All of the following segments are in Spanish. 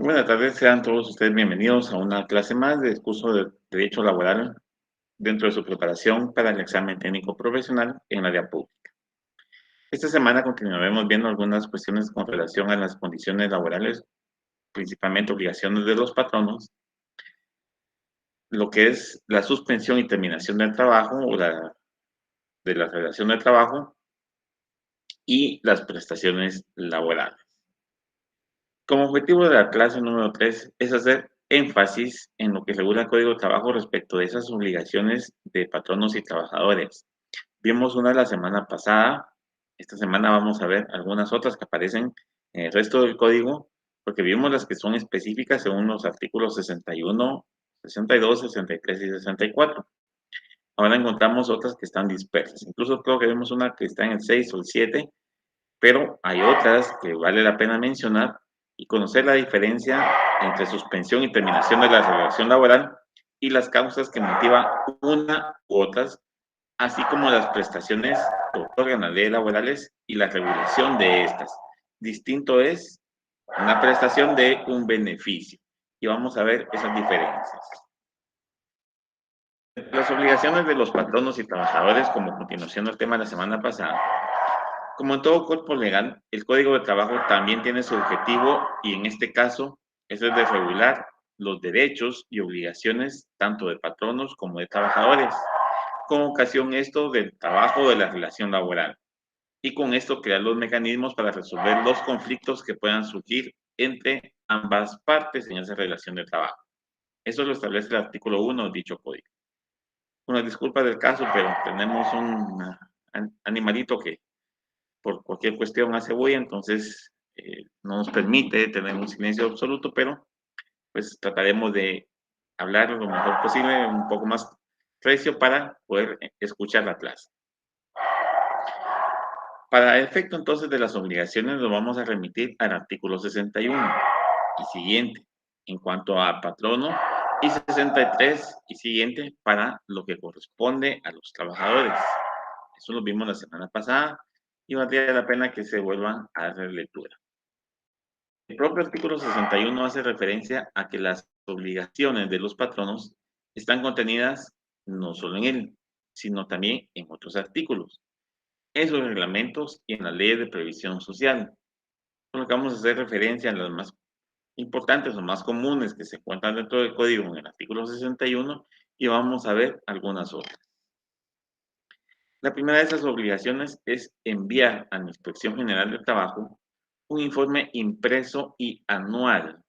Buenas tardes, sean todos ustedes bienvenidos a una clase más de curso de Derecho Laboral dentro de su preparación para el examen técnico profesional en la área pública. Esta semana continuaremos viendo algunas cuestiones con relación a las condiciones laborales, principalmente obligaciones de los patronos, lo que es la suspensión y terminación del trabajo o de la relación de trabajo y las prestaciones laborales. Como objetivo de la clase número 3 es hacer énfasis en lo que regula el Código de Trabajo respecto de esas obligaciones de patronos y trabajadores. Vimos una la semana pasada, esta semana vamos a ver algunas otras que aparecen en el resto del código, porque vimos las que son específicas según los artículos 61, 62, 63 y 64. Ahora encontramos otras que están dispersas. Incluso creo que vemos una que está en el 6 o el 7, pero hay otras que vale la pena mencionar y conocer la diferencia entre suspensión y terminación de la relación laboral y las causas que motivan una u otras, así como las prestaciones que otorgan las leyes laborales y la regulación de estas. Distinto es una prestación de un beneficio. Y vamos a ver esas diferencias. Las obligaciones de los patronos y trabajadores, como continuación del tema de la semana pasada. Como en todo cuerpo legal, el Código de Trabajo también tiene su objetivo y en este caso es el de regular los derechos y obligaciones tanto de patronos como de trabajadores, con ocasión esto del trabajo de la relación laboral y con esto crear los mecanismos para resolver los conflictos que puedan surgir entre ambas partes en esa relación de trabajo. Eso lo establece el artículo 1 de dicho código. Una disculpa del caso, pero tenemos un animalito que por cualquier cuestión hace bulla, entonces no nos permite tener un silencio absoluto, pero pues trataremos de hablar lo mejor posible, un poco más recio para poder escuchar la clase. Para efecto entonces de las obligaciones nos vamos a remitir al artículo 61 y siguiente en cuanto a patrono y 63 y siguiente para lo que corresponde a los trabajadores. Eso lo vimos la semana pasada y valdría la pena que se vuelvan a dar lectura. El propio artículo 61 hace referencia a que las obligaciones de los patronos están contenidas no solo en él, sino también en otros artículos, en sus reglamentos y en las leyes de previsión social. Por lo que vamos a hacer referencia a las más importantes o más comunes que se encuentran dentro del código en el artículo 61 y vamos a ver algunas otras. La primera de esas obligaciones es enviar a la Inspección General de Trabajo un informe impreso y anual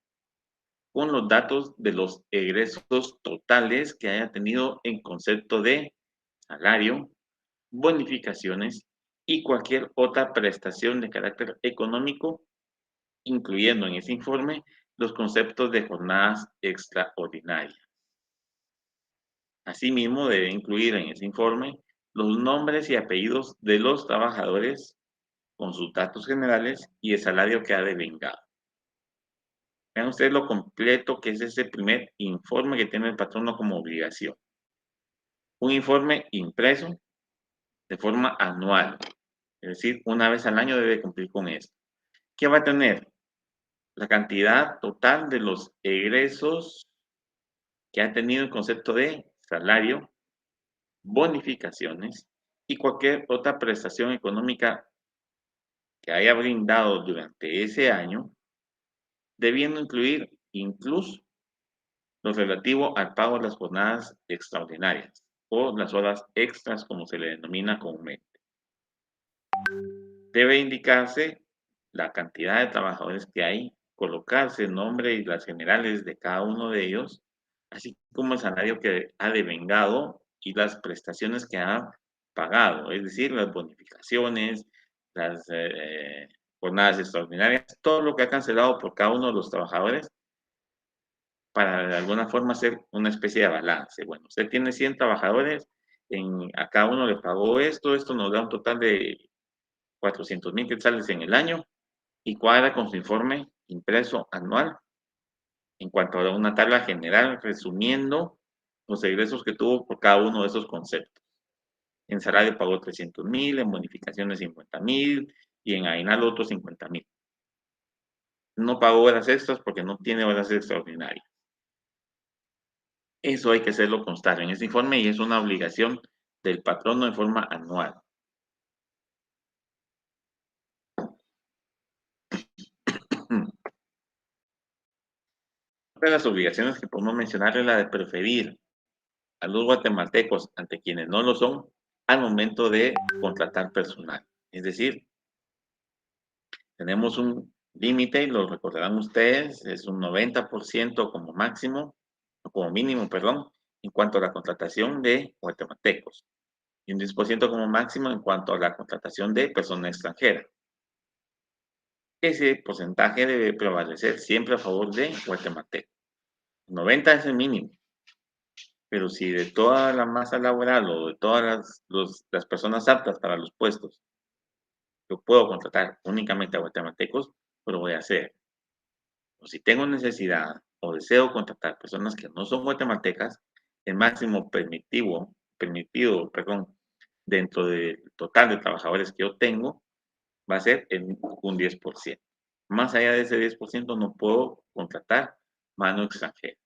con los datos de los egresos totales que haya tenido en concepto de salario, bonificaciones y cualquier otra prestación de carácter económico, incluyendo en ese informe los conceptos de jornadas extraordinarias. Asimismo, debe incluir en ese informe los nombres y apellidos de los trabajadores con sus datos generales y el salario que ha devengado. Vean ustedes lo completo que es ese primer informe que tiene el patrono como obligación. Un informe impreso de forma anual, es decir, una vez al año debe cumplir con esto. ¿Qué va a tener? La cantidad total de los egresos que ha tenido el concepto de salario, bonificaciones y cualquier otra prestación económica que haya brindado durante ese año, debiendo incluir incluso lo relativo al pago de las jornadas extraordinarias o las horas extras como se le denomina comúnmente. Debe indicarse la cantidad de trabajadores que hay, colocarse el nombre y las generales de cada uno de ellos, así como el salario que ha devengado y las prestaciones que ha pagado, es decir, las bonificaciones, las jornadas extraordinarias, todo lo que ha cancelado por cada uno de los trabajadores para de alguna forma hacer una especie de balance. Bueno, usted tiene 100 trabajadores, a cada uno le pagó esto nos da un total de 400,000 quetzales en el año y cuadra con su informe impreso anual en cuanto a una tabla general resumiendo los egresos que tuvo por cada uno de esos conceptos. En salario pagó 300,000, en bonificaciones 50,000 y en aguinaldo otros 50,000. no pagó horas extras porque no tiene horas extraordinarias. Eso hay que hacerlo constar en ese informe y es una obligación del patrono de forma anual. Otra de las obligaciones que podemos mencionar es la de preferir a los guatemaltecos ante quienes no lo son al momento de contratar personal. Es decir, tenemos un límite, y lo recordarán ustedes, es un 90% como máximo, o como mínimo, perdón, en cuanto a la contratación de guatemaltecos y un 10% como máximo en cuanto a la contratación de persona extranjera. Ese porcentaje debe prevalecer siempre a favor de guatemaltecos. 90 es el mínimo, pero si de toda la masa laboral o de todas las personas aptas para los puestos, yo puedo contratar únicamente a guatemaltecos, pues lo voy a hacer. O si tengo necesidad o deseo contratar personas que no son guatemaltecas, el máximo permitido, perdón, dentro del total de trabajadores que yo tengo, va a ser en un 10%. Más allá de ese 10% no puedo contratar mano extranjera.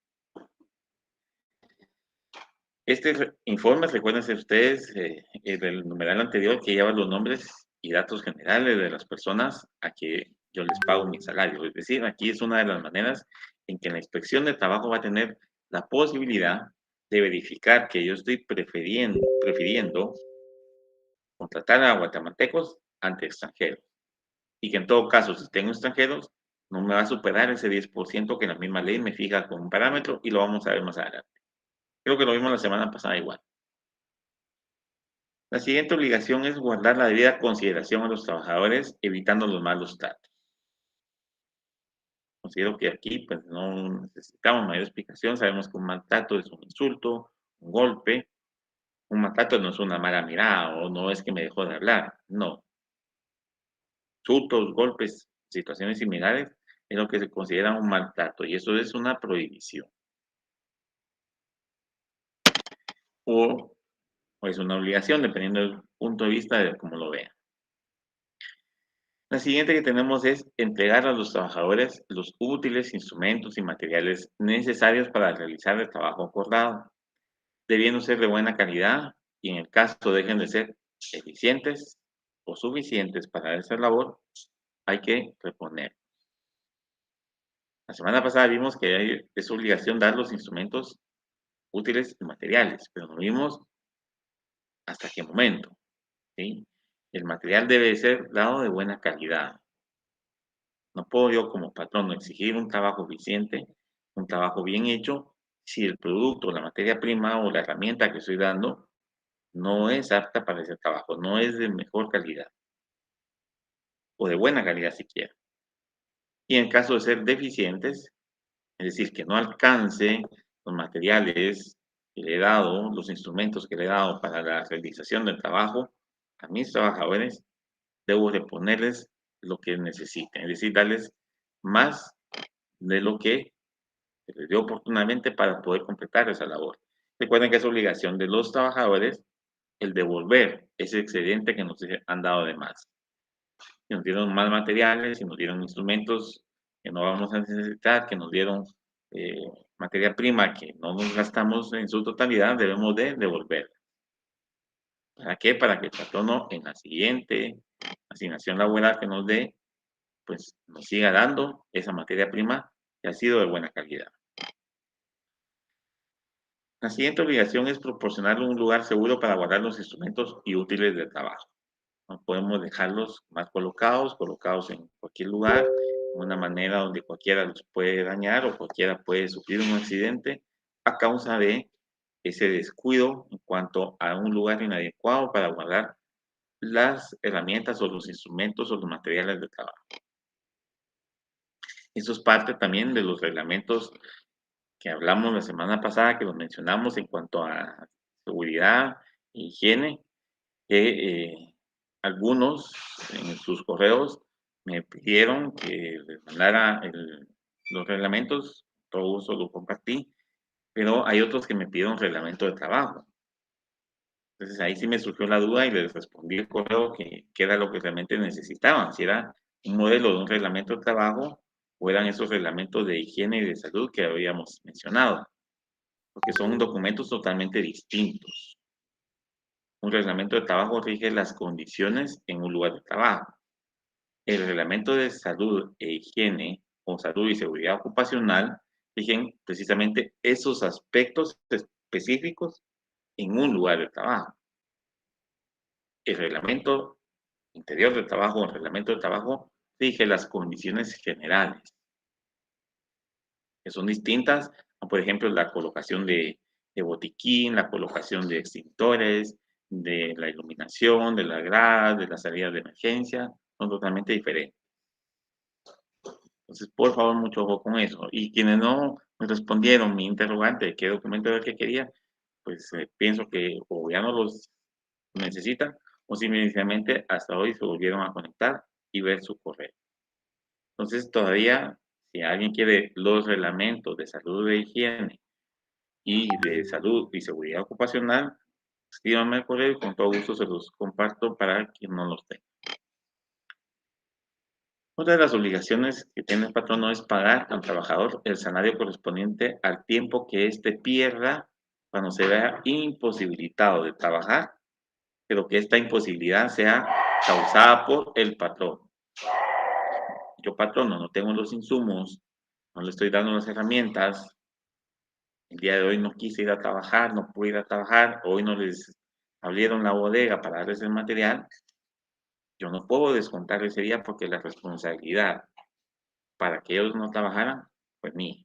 Este informe, recuérdense ustedes, del numeral anterior que lleva los nombres y datos generales de las personas a que yo les pago mi salario. Es decir, aquí es una de las maneras en que la inspección de trabajo va a tener la posibilidad de verificar que yo estoy prefiriendo contratar a guatemaltecos ante extranjeros. Y que en todo caso, si tengo extranjeros, no me va a superar ese 10% que la misma ley me fija como un parámetro y lo vamos a ver más adelante. Creo que lo vimos la semana pasada igual. La siguiente obligación es guardar la debida consideración a los trabajadores, evitando los malos tratos. Considero que aquí pues, no necesitamos mayor explicación. Sabemos que un maltrato es un insulto, un golpe. Un maltrato no es una mala mirada o no es que me dejó de hablar. No. Insultos, golpes, situaciones similares es lo que se considera un maltrato y eso es una prohibición. O, o es una obligación, dependiendo del punto de vista de cómo lo vean. La siguiente que tenemos es entregar a los trabajadores los útiles, instrumentos y materiales necesarios para realizar el trabajo acordado, debiendo ser de buena calidad y en el caso dejen de ser eficientes o suficientes para esa labor, hay que reponer. La semana pasada vimos que es obligación dar los instrumentos útiles y materiales, pero no vimos hasta qué momento. ¿Sí? El material debe ser dado de buena calidad. No puedo yo como patrón exigir un trabajo eficiente, un trabajo bien hecho, si el producto, la materia prima o la herramienta que estoy dando no es apta para ese trabajo, no es de mejor calidad o de buena calidad siquiera. Y en caso de ser deficientes, es decir, que no alcance los materiales que le he dado, los instrumentos que le he dado para la realización del trabajo, a mis trabajadores debo de ponerles lo que necesiten, es decir, darles más de lo que se les dio oportunamente para poder completar esa labor. Recuerden que es obligación de los trabajadores el devolver ese excedente que nos han dado de más. Si nos dieron más materiales, si nos dieron instrumentos que no vamos a necesitar, que nos dieron eh, materia prima que no nos gastamos en su totalidad, debemos de devolver. ¿Para qué? Para que el patrono en la siguiente asignación laboral que nos dé, pues nos siga dando esa materia prima que ha sido de buena calidad. La siguiente obligación es proporcionarle un lugar seguro para guardar los instrumentos y útiles de trabajo. No podemos dejarlos más colocados en cualquier lugar, de una manera donde cualquiera los puede dañar o cualquiera puede sufrir un accidente a causa de ese descuido en cuanto a un lugar inadecuado para guardar las herramientas o los instrumentos o los materiales de trabajo. Eso es parte también de los reglamentos que hablamos la semana pasada, que los mencionamos en cuanto a seguridad e higiene, que algunos en sus correos me pidieron que les mandara los reglamentos, todo eso lo compartí, pero hay otros que me pidieron reglamento de trabajo. Entonces ahí sí me surgió la duda y les respondí el correo que era lo que realmente necesitaban, si era un modelo de un reglamento de trabajo o eran esos reglamentos de higiene y de salud que habíamos mencionado, porque son documentos totalmente distintos. Un reglamento de trabajo rige las condiciones en un lugar de trabajo. El reglamento de salud e higiene o salud y seguridad ocupacional rigen precisamente esos aspectos específicos en un lugar de trabajo. El reglamento interior del trabajo, el reglamento de trabajo, rige las condiciones generales, que son distintas a, por ejemplo, la colocación de botiquín, la colocación de extintores, de la iluminación, de la grada, de las salidas de emergencia, son totalmente diferentes. Entonces, por favor, mucho ojo con eso. Y quienes no me respondieron mi interrogante de qué documento era el que quería, pues pienso que o ya no los necesitan o simplemente hasta hoy se volvieron a conectar y ver su correo. Entonces, todavía, si alguien quiere los reglamentos de salud e higiene y de salud y seguridad ocupacional, escríbanme al correo y con todo gusto se los comparto para quien no los tenga. Otra de las obligaciones que tiene el patrono es pagar al trabajador el salario correspondiente al tiempo que éste pierda cuando se vea imposibilitado de trabajar, pero que esta imposibilidad sea causada por el patrón. Yo, patrono, no tengo los insumos, no le estoy dando las herramientas, el día de hoy no quise ir a trabajar, no pude ir a trabajar, hoy no les abrieron la bodega para darles el material, yo no puedo descontar ese día porque la responsabilidad para que ellos no trabajaran fue mía.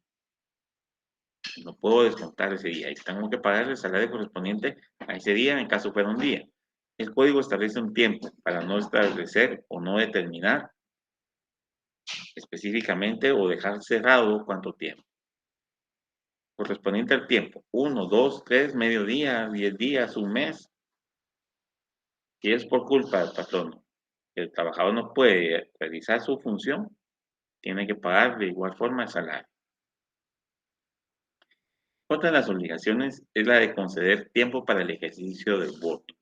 No puedo descontar ese día y tengo que pagar el salario correspondiente a ese día en caso fuera un día. El código establece un tiempo para no establecer o no determinar específicamente o dejar cerrado cuánto tiempo. Correspondiente al tiempo, 1, 2, 3, mediodía, 10 días, un mes. Si es por culpa del patrón, el trabajador no puede realizar su función, tiene que pagar de igual forma el salario. Otra de las obligaciones es la de conceder tiempo para el ejercicio del voto.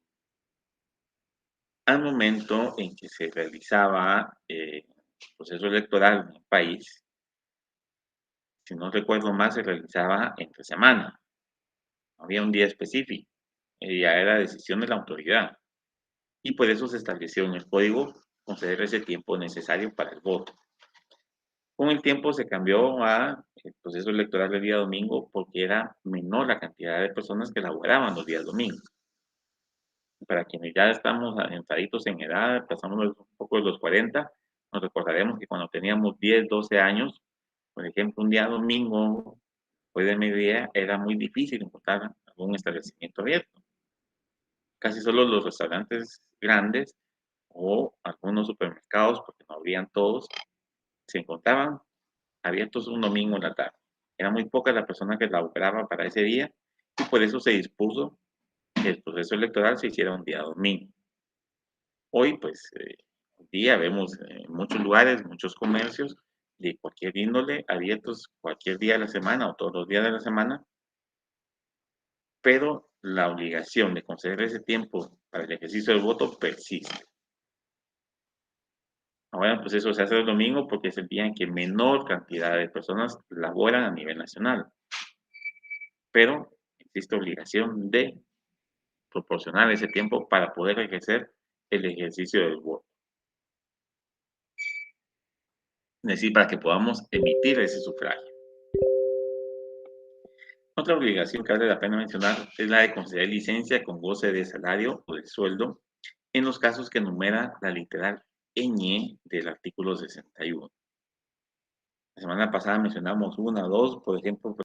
Al momento en que se realizaba el proceso electoral en el país, si no recuerdo mal, se realizaba entre semana. No había un día específico, ya era decisión de la autoridad. Y por eso se estableció en el código conceder ese tiempo necesario para el voto. Con el tiempo se cambió a el proceso electoral del día domingo porque era menor la cantidad de personas que laboraban los días domingos. Para quienes ya estamos adentraditos en edad, pasamos un poco de los 40, nos recordaremos que cuando teníamos 10, 12 años, por ejemplo, un día domingo, después de mediodía, era muy difícil encontrar algún establecimiento abierto. Casi solo los restaurantes grandes o algunos supermercados, porque no abrían todos, se encontraban abiertos un domingo en la tarde. Era muy poca la persona que laboraba para ese día y por eso se dispuso que el proceso electoral se hiciera un día domingo. Hoy, pues, hoy día vemos en muchos lugares, muchos comercios de cualquier índole abiertos cualquier día de la semana o todos los días de la semana, pero la obligación de conceder ese tiempo para el ejercicio del voto persiste. Ahora, pues eso se hace el domingo porque es el día en que menor cantidad de personas laboran a nivel nacional. Pero existe obligación de proporcionar ese tiempo para poder ejercer el ejercicio del voto. Es decir, para que podamos emitir ese sufragio. Otra obligación que vale la pena mencionar es la de conceder licencia con goce de salario o de sueldo en los casos que enumera la literal ñ del artículo 61. La semana pasada mencionamos una o dos, por ejemplo,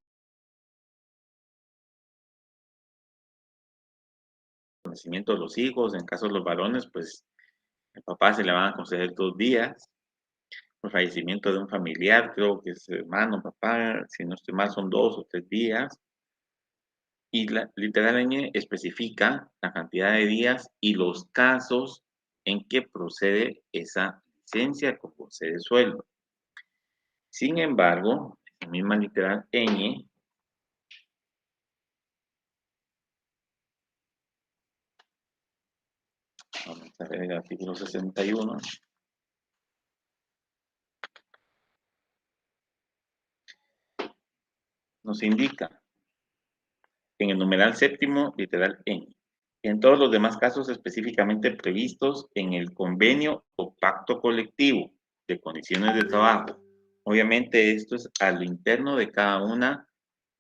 el nacimiento de los hijos, en caso de los varones, pues el papá se le van a conceder 2 días, el fallecimiento de un familiar, creo que es hermano, papá, si no estoy mal, son 2 o 3 días, y la literal ñ especifica la cantidad de días y los casos en que procede esa licencia con goce de sueldo. Sin embargo, la misma literal ñ vamos a ver el artículo 61. nos indica en el numeral séptimo, literal N. En todos los demás casos específicamente previstos en el convenio o pacto colectivo de condiciones de trabajo. Obviamente esto es a lo interno de cada una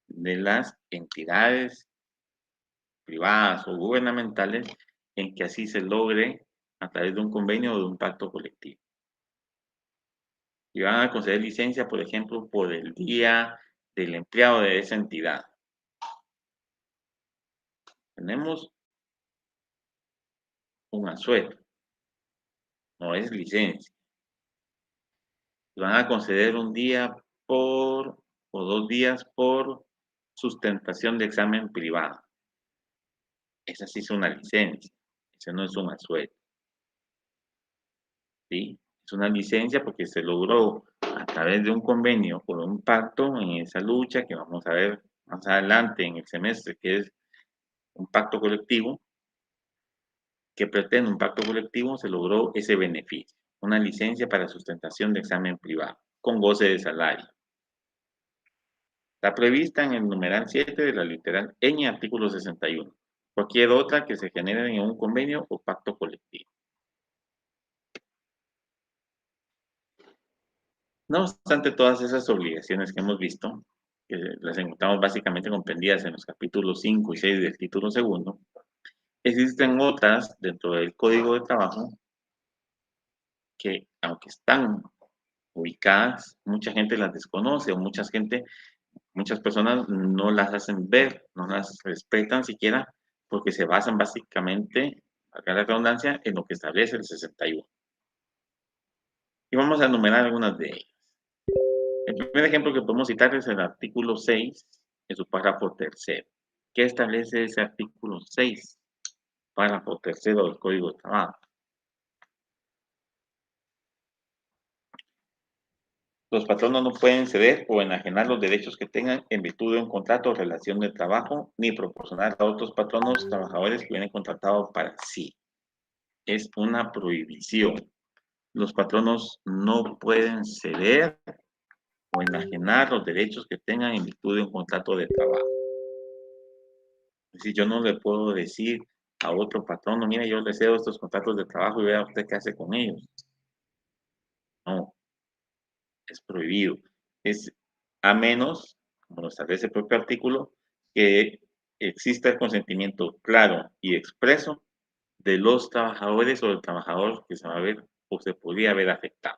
de las entidades privadas o gubernamentales en que así se logre a través de un convenio o de un pacto colectivo. Y van a conceder licencia, por ejemplo, por el día del empleado de esa entidad. Tenemos un asueto, no es licencia. Van a conceder un día por o 2 días por sustentación de examen privado. Esa sí es una licencia, eso no es un asueto. ¿Sí? Es una licencia porque se logró a través de un convenio por un pacto en esa lucha que vamos a ver más adelante en el semestre, que es un pacto colectivo, que pretende un pacto colectivo, se logró ese beneficio, una licencia para sustentación de examen privado, con goce de salario. Está prevista en el numeral 7 de la literal Ñ, artículo 61. Cualquier otra que se genere en un convenio o pacto colectivo. No obstante, todas esas obligaciones que hemos visto, que las encontramos básicamente comprendidas en los capítulos 5 y 6 del título segundo, existen otras dentro del Código de Trabajo que, aunque están ubicadas, mucha gente las desconoce o muchas personas no las hacen ver, no las respetan siquiera porque se basan básicamente, acá la redundancia, en lo que establece el 61. Y vamos a enumerar algunas de ellas. El primer ejemplo que podemos citar es el artículo 6, en su párrafo tercero. ¿Qué establece ese artículo 6, párrafo tercero del Código de Trabajo? Los patronos no pueden ceder o enajenar los derechos que tengan en virtud de un contrato o relación de trabajo, ni proporcionar a otros patronos trabajadores que vienen contratados para sí. Es una prohibición. Los patronos no pueden ceder o enajenar los derechos que tengan en virtud de un contrato de trabajo. Es decir, yo no le puedo decir a otro patrono, mire, yo le cedo estos contratos de trabajo y vea usted qué hace con ellos. No, es prohibido. Es a menos, como lo establece el propio artículo, que exista el consentimiento claro y expreso de los trabajadores o del trabajador que se va a ver o se podría haber afectado.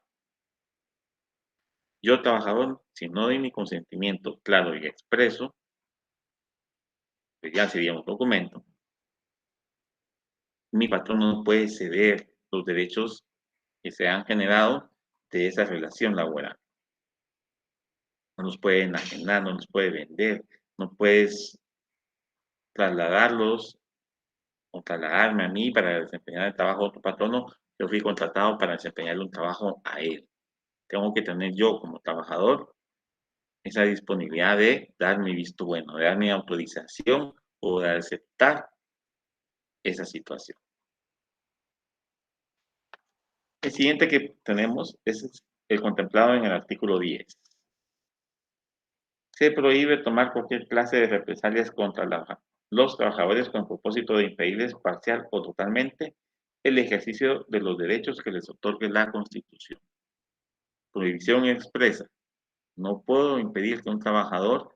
Yo, trabajador, si no doy mi consentimiento claro y expreso, pues ya sería un documento, mi patrón no puede ceder los derechos que se han generado de esa relación laboral. No los puede enajenar, no los puede vender, no puedes trasladarlos o trasladarme a mí para desempeñar el trabajo de otro patrono. Yo fui contratado para desempeñarle un trabajo a él. Tengo que tener yo como trabajador esa disponibilidad de dar mi visto bueno, de dar mi autorización o de aceptar esa situación. El siguiente que tenemos es el contemplado en el artículo 10. Se prohíbe tomar cualquier clase de represalias contra los trabajadores con propósito de impedirles parcial o totalmente el ejercicio de los derechos que les otorgue la Constitución. Prohibición expresa. No puedo impedir que un trabajador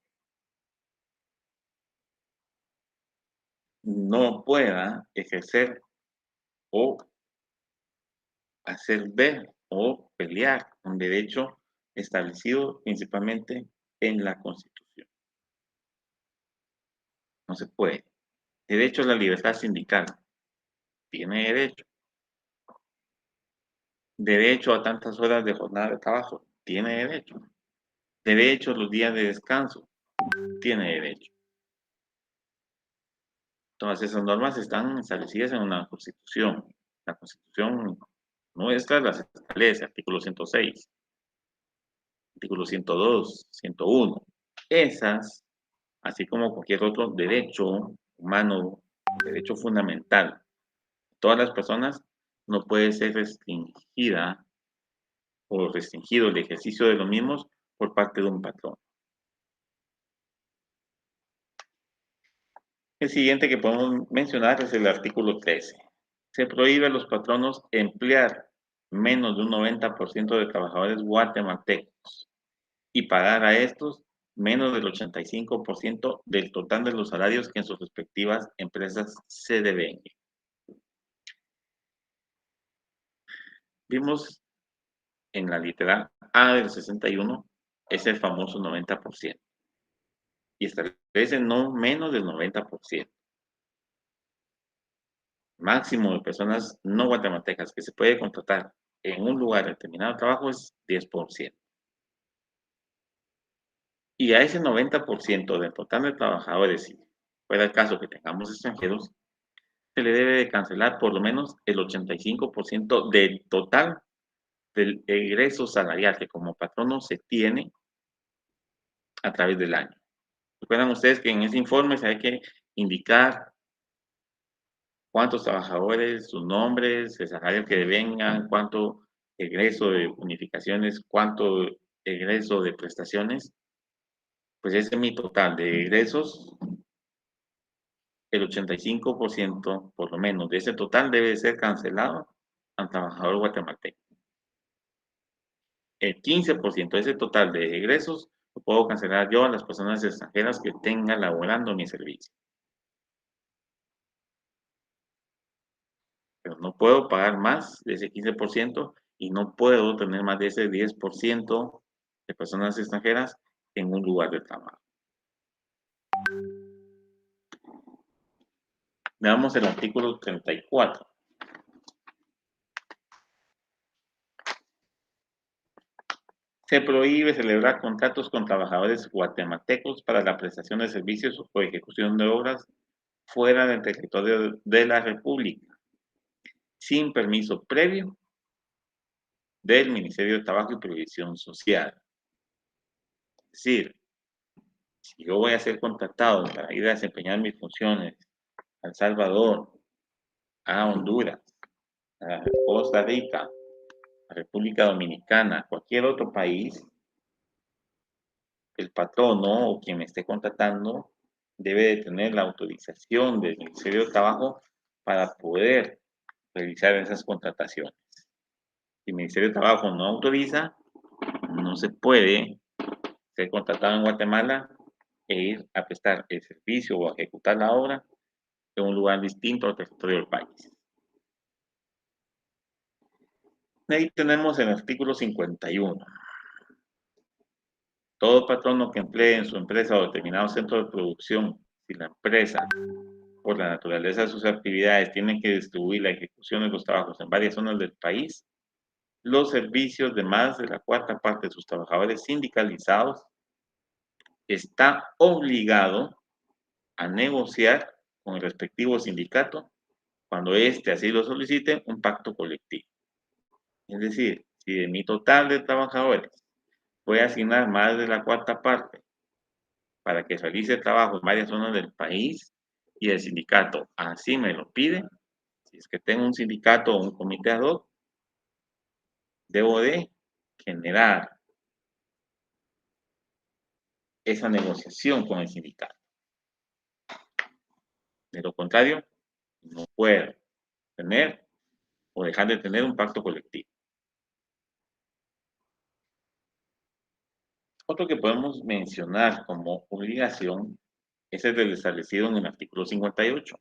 no pueda ejercer o hacer ver o pelear un derecho establecido principalmente en la Constitución. No se puede. Derecho a la libertad sindical. Tiene derecho. Derecho a tantas horas de jornada de trabajo. Tiene derecho. Derecho a los días de descanso. Tiene derecho. Todas esas normas están establecidas en una Constitución. La Constitución nuestra las establece, artículo 106, artículo 102, 101. Esas, así como cualquier otro derecho humano, derecho fundamental, todas las personas, no puede ser restringida o restringido el ejercicio de los mismos por parte de un patrón. El siguiente que podemos mencionar es el artículo 13. Se prohíbe a los patronos emplear menos de un 90% de trabajadores guatemaltecos y pagar a estos menos del 85% del total de los salarios que en sus respectivas empresas se deben. Vimos en la literal A del 61 es el famoso 90% y establece no menos del 90%. Máximo de personas no guatemaltecas que se puede contratar en un lugar determinado de trabajo es 10%. Y a ese 90% del total de trabajadores, si fuera el caso que tengamos extranjeros, se le debe de cancelar por lo menos el 85% del total del egreso salarial que como patrono se tiene a través del año. Recuerdan ustedes que en ese informe se hay que indicar cuántos trabajadores, sus nombres, el salario que devengan, cuánto egreso de bonificaciones, cuánto egreso de prestaciones. Pues ese es mi total de egresos. El 85% por lo menos de ese total debe ser cancelado al trabajador guatemalteco. El 15% de ese total de egresos lo puedo cancelar yo a las personas extranjeras que tengan laborando mi servicio. Pero no puedo pagar más de ese 15% y no puedo tener más de ese 10% de personas extranjeras en un lugar de trabajo. Veamos el artículo 34. Se prohíbe celebrar contratos con trabajadores guatemaltecos para la prestación de servicios o ejecución de obras fuera del territorio de la República, sin permiso previo del Ministerio de Trabajo y Previsión Social. Es decir, si yo voy a ser contratado para ir a desempeñar mis funciones a El Salvador, a Honduras, a Costa Rica, a República Dominicana, cualquier otro país, el patrono o quien me esté contratando debe de tener la autorización del Ministerio de Trabajo para poder realizar esas contrataciones. Si el Ministerio de Trabajo no autoriza, no se puede ser contratado en Guatemala e ir a prestar el servicio o a ejecutar la obra en un lugar distinto al territorio del país. Ahí tenemos el artículo 51. Todo patrono que emplee en su empresa o determinado centro de producción, si la empresa, por la naturaleza de sus actividades, tiene que distribuir la ejecución de los trabajos en varias zonas del país, los servicios de más de la cuarta parte de sus trabajadores sindicalizados, está obligado a negociar con el respectivo sindicato cuando éste así lo solicite un pacto colectivo. Es decir, si de mi total de trabajadores voy a asignar más de la cuarta parte para que realice trabajo en varias zonas del país y el sindicato así me lo pide, si es que tengo un sindicato o un comité ad hoc, debo de generar esa negociación con el sindicato. De lo contrario, no puedo tener o dejar de tener un pacto colectivo. Otro que podemos mencionar como obligación es el del establecido en el artículo 58,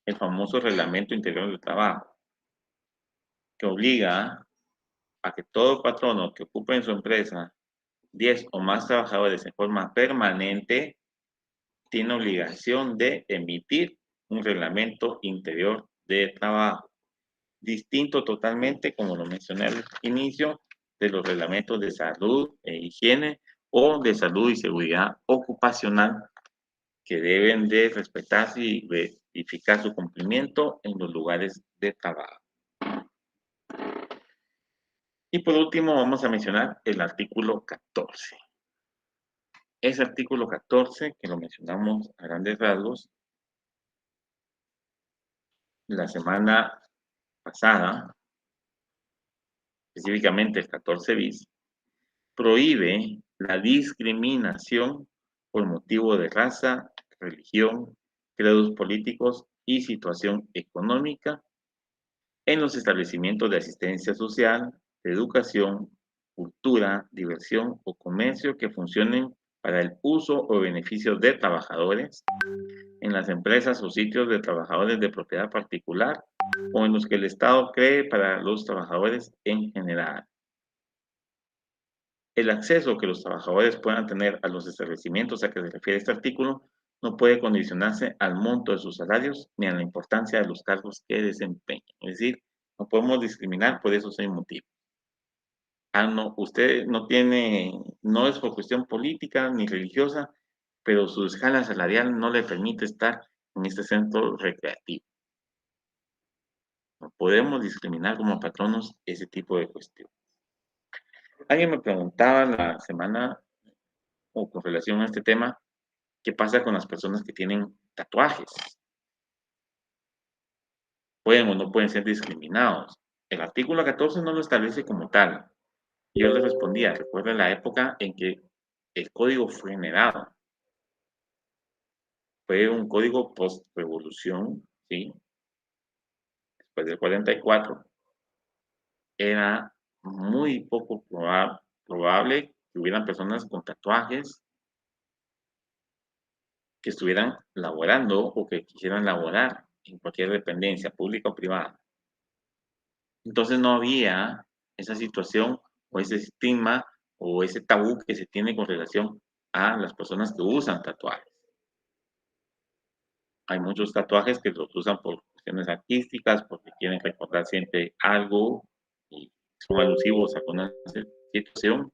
el famoso Reglamento Interior del Trabajo, que obliga a que todo patrono que ocupe en su empresa 10 o más trabajadores en forma permanente tiene obligación de emitir un reglamento interior de trabajo, distinto totalmente, como lo mencioné al inicio, de los reglamentos de salud e higiene o de salud y seguridad ocupacional que deben de respetarse y verificar su cumplimiento en los lugares de trabajo. Y por último vamos a mencionar el artículo 14. Ese artículo 14, que lo mencionamos a grandes rasgos, la semana pasada, específicamente el 14 bis, prohíbe la discriminación por motivo de raza, religión, credos políticos y situación económica en los establecimientos de asistencia social, de educación, cultura, diversión o comercio que funcionen para el uso o beneficio de trabajadores, en las empresas o sitios de trabajadores de propiedad particular o en los que el Estado cree para los trabajadores en general. El acceso que los trabajadores puedan tener a los establecimientos a que se refiere este artículo no puede condicionarse al monto de sus salarios ni a la importancia de los cargos que desempeñen. Es decir, no podemos discriminar por esos 6 motivos. Ah, no, usted no tiene, no es por cuestión política ni religiosa, pero su escala salarial no le permite estar en este centro recreativo. No podemos discriminar como patronos ese tipo de cuestiones. Alguien me preguntaba la semana o con relación a este tema, ¿qué pasa con las personas que tienen tatuajes? ¿Pueden o no pueden ser discriminados? El artículo 14 no lo establece como tal. Yo le respondía, recuerda la época en que el código fue generado. Fue un código post-revolución, ¿sí? Después del 44, era muy poco probable que hubieran personas con tatuajes que estuvieran laborando o que quisieran laborar en cualquier dependencia pública o privada. Entonces no había esa situación o ese estigma o ese tabú que se tiene con relación a las personas que usan tatuajes. Hay muchos tatuajes que los usan por cuestiones artísticas, porque quieren recordar siempre algo y son alusivos a una situación.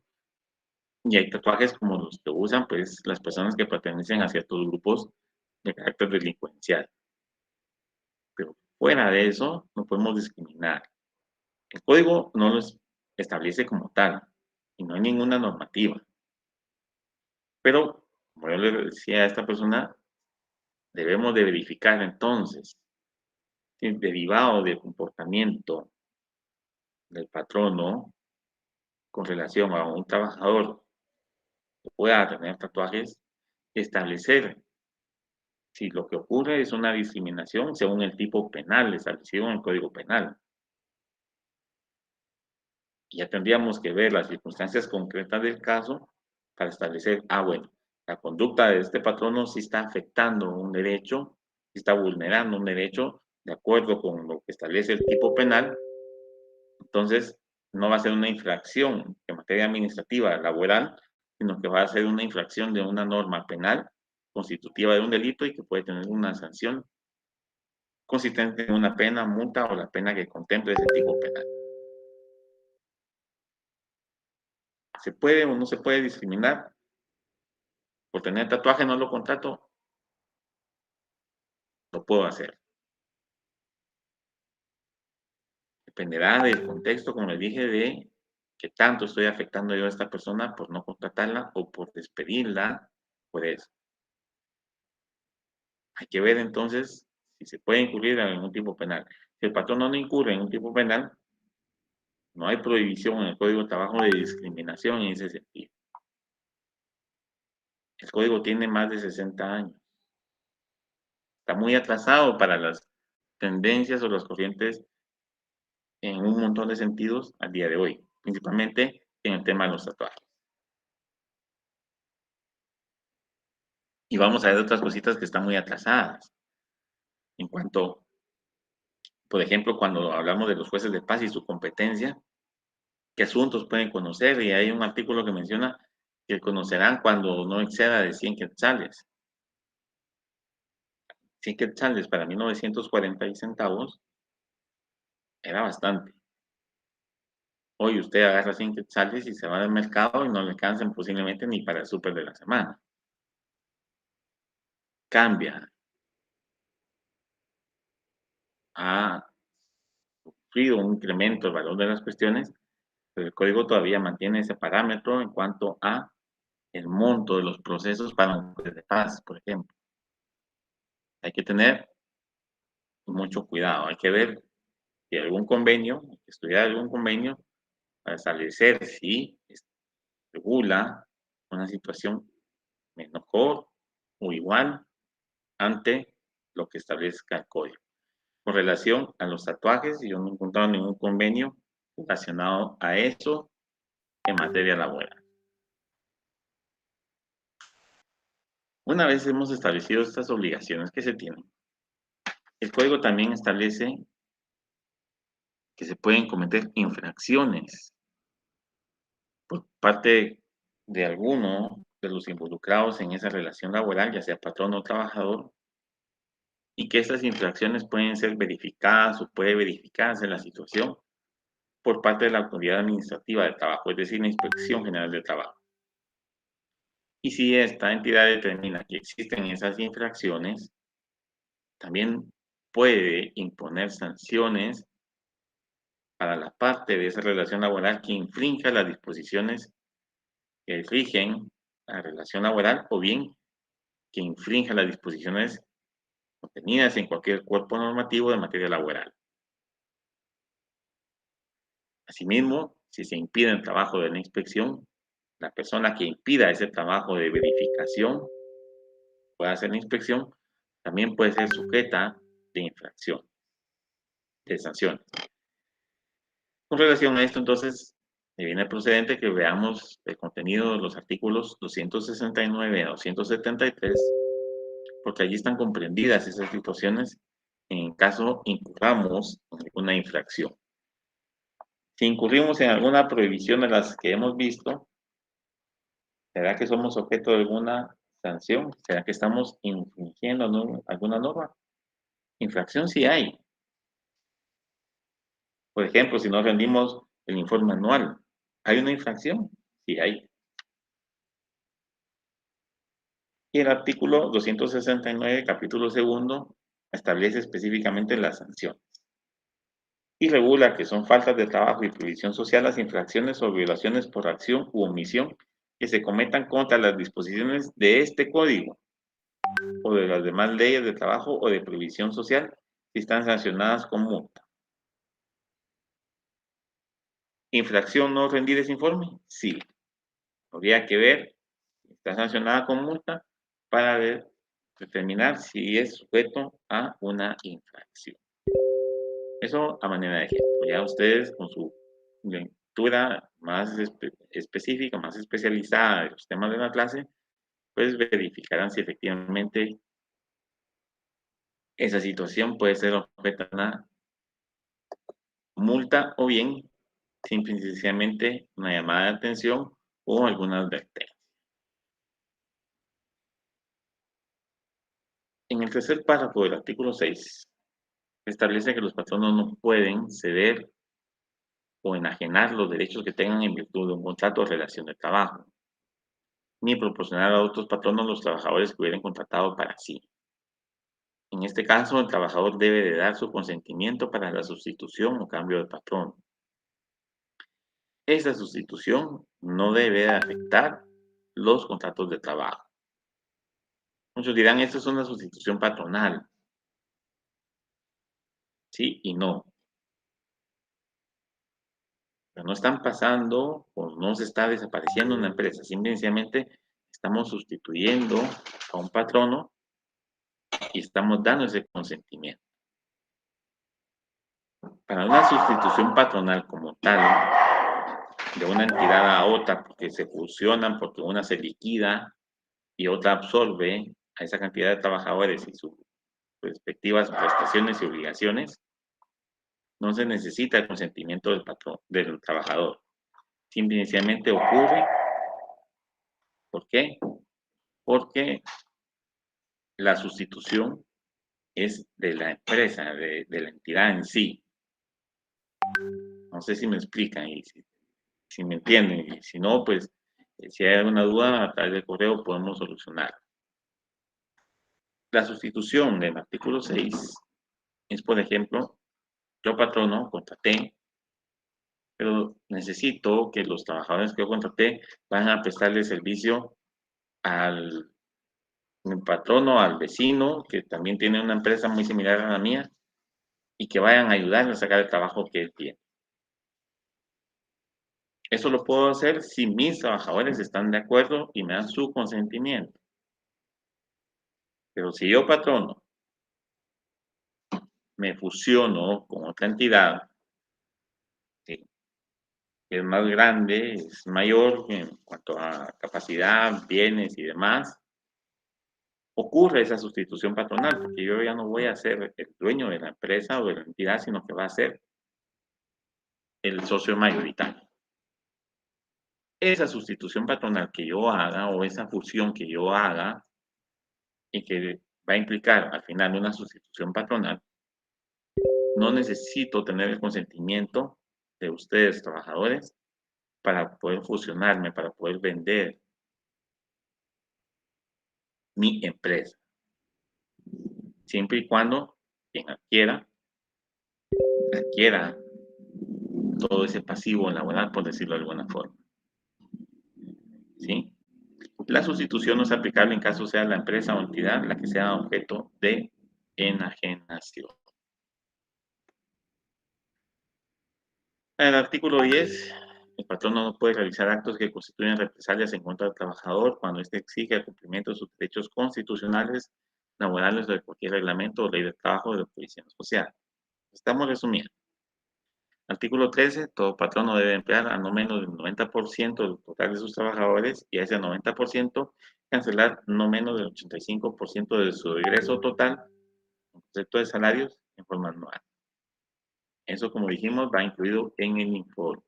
Y hay tatuajes como los que usan pues las personas que pertenecen a ciertos grupos de carácter delincuencial. Pero fuera de eso, no podemos discriminar. El código no lo establece como tal y no hay ninguna normativa. Pero, como yo le decía a esta persona, debemos de verificar entonces, si derivado del comportamiento del patrono con relación a un trabajador que pueda tener tatuajes, establecer si lo que ocurre es una discriminación según el tipo penal establecido en el Código Penal. Ya tendríamos que ver las circunstancias concretas del caso para establecer, bueno, la conducta de este patrono sí está afectando un derecho, sí está vulnerando un derecho de acuerdo con lo que establece el tipo penal, entonces no va a ser una infracción en materia administrativa laboral, sino que va a ser una infracción de una norma penal constitutiva de un delito y que puede tener una sanción consistente en una pena, multa o la pena que contemple ese tipo penal. ¿Se puede o no se puede discriminar por tener tatuaje? No lo contrato, lo puedo hacer. Dependerá del contexto, como les dije, de qué tanto estoy afectando yo a esta persona por no contratarla o por despedirla por eso. Hay que ver entonces si se puede incurrir en algún tipo penal. Si el patrón no incurre en un tipo penal, no hay prohibición en el Código de Trabajo de discriminación en ese sentido. El código tiene más de 60 años. Está muy atrasado para las tendencias o las corrientes en un montón de sentidos al día de hoy, principalmente en el tema de los tatuajes. Y vamos a ver otras cositas que están muy atrasadas. En cuanto, por ejemplo, cuando hablamos de los jueces de paz y su competencia, qué asuntos pueden conocer, y hay un artículo que menciona que conocerán cuando no exceda de 100 quetzales. 100 quetzales para 1940 centavos era bastante. Hoy usted agarra 100 quetzales y se va al mercado y no le alcanzan posiblemente ni para el súper de la semana. Cambia. Ha sufrido un incremento del valor de las cuestiones, pero el código todavía mantiene ese parámetro en cuanto a el monto de los procesos para un juez de paz, por ejemplo. Hay que tener mucho cuidado, hay que ver si hay algún convenio, hay que estudiar algún convenio para establecer si regula una situación mejor o igual ante lo que establezca el código. Con relación a los tatuajes, yo no he encontrado ningún convenio relacionado a eso en materia laboral. Una vez hemos establecido estas obligaciones que se tienen, el código también establece que se pueden cometer infracciones por parte de alguno de los involucrados en esa relación laboral, ya sea patrón o trabajador, y que estas infracciones pueden ser verificadas o puede verificarse la situación por parte de la Autoridad Administrativa de Trabajo, es decir, la Inspección General de Trabajo. Y si esta entidad determina que existen esas infracciones, también puede imponer sanciones para la parte de esa relación laboral que infrinja las disposiciones que rigen la relación laboral o bien que infrinja las disposiciones contenidas en cualquier cuerpo normativo de materia laboral. Asimismo, si se impide el trabajo de la inspección, la persona que impida ese trabajo de verificación, puede hacer la inspección, también puede ser sujeta de infracción, de sanciones. Con relación a esto, entonces, me viene procedente que veamos el contenido de los artículos 269 a 273, porque allí están comprendidas esas situaciones en caso incurramos en alguna infracción. Si incurrimos en alguna prohibición de las que hemos visto, ¿será que somos objeto de alguna sanción? ¿Será que estamos infringiendo alguna norma? Infracción sí hay. Por ejemplo, si no rendimos el informe anual, ¿hay una infracción? Sí hay. Y el artículo 269, capítulo segundo, establece específicamente las sanciones y regula que son faltas de trabajo y previsión social las infracciones o violaciones por acción u omisión que se cometan contra las disposiciones de este código o de las demás leyes de trabajo o de previsión social si están sancionadas con multa. ¿Infracción no rendir ese informe? Sí. Habría que ver si está sancionada con multa para determinar si es sujeto a una infracción. Eso a manera de ejemplo. Ya ustedes con su lectura más específica, más especializada de los temas de la clase, pues verificarán si efectivamente esa situación puede ser objeto de una multa o bien simple y sencillamente una llamada de atención o alguna advertencia. En el tercer párrafo del artículo 6, establece que los patronos no pueden ceder o enajenar los derechos que tengan en virtud de un contrato o relación de trabajo, ni proporcionar a otros patronos los trabajadores que hubieran contratado para sí. En este caso, el trabajador debe de dar su consentimiento para la sustitución o cambio de patrón. Esa sustitución no debe afectar los contratos de trabajo. Muchos dirán, esto es una sustitución patronal. Sí y no. Pero no están pasando o no se está desapareciendo una empresa. Simplemente estamos sustituyendo a un patrono y estamos dando ese consentimiento. Para una sustitución patronal como tal, de una entidad a otra, porque se fusionan, porque una se liquida y otra absorbe a esa cantidad de trabajadores y sus respectivas prestaciones y obligaciones, no se necesita el consentimiento del patrón, del trabajador. Simplemente ocurre. ¿Por qué? Porque la sustitución es de la empresa, de la entidad en sí. No sé si me explican y si me entienden. Y si no, pues si hay alguna duda, a través del correo podemos solucionar. La sustitución del artículo 6 es, por ejemplo, yo patrono, contraté, pero necesito que los trabajadores que yo contraté van a prestarle servicio al patrono, al vecino, que también tiene una empresa muy similar a la mía, y que vayan a ayudarme a sacar el trabajo que él tiene. Eso lo puedo hacer si mis trabajadores están de acuerdo y me dan su consentimiento. Pero si yo patrono me fusiono con otra entidad que es más grande, es mayor en cuanto a capacidad, bienes y demás, ocurre esa sustitución patronal, porque yo ya no voy a ser el dueño de la empresa o de la entidad, sino que va a ser el socio mayoritario. Esa sustitución patronal que yo haga o esa fusión que yo haga y que va a implicar al final una sustitución patronal, no necesito tener el consentimiento de ustedes, trabajadores, para poder fusionarme, para poder vender mi empresa, siempre y cuando quien adquiera todo ese pasivo laboral, por decirlo de alguna forma. ¿Sí? La sustitución no es aplicable en caso sea la empresa o entidad la que sea objeto de enajenación. En el artículo 10, el patrón no puede realizar actos que constituyen represalias en contra del trabajador cuando éste exige el cumplimiento de sus derechos constitucionales, laborales o de cualquier reglamento o ley de trabajo o de previsión social. Estamos resumiendo. Artículo 13. Todo patrón no debe emplear a no menos del 90% del total de sus trabajadores y a ese 90% cancelar no menos del 85% de su ingreso total en concepto de salarios en forma anual. Eso, como dijimos, va incluido en el informe.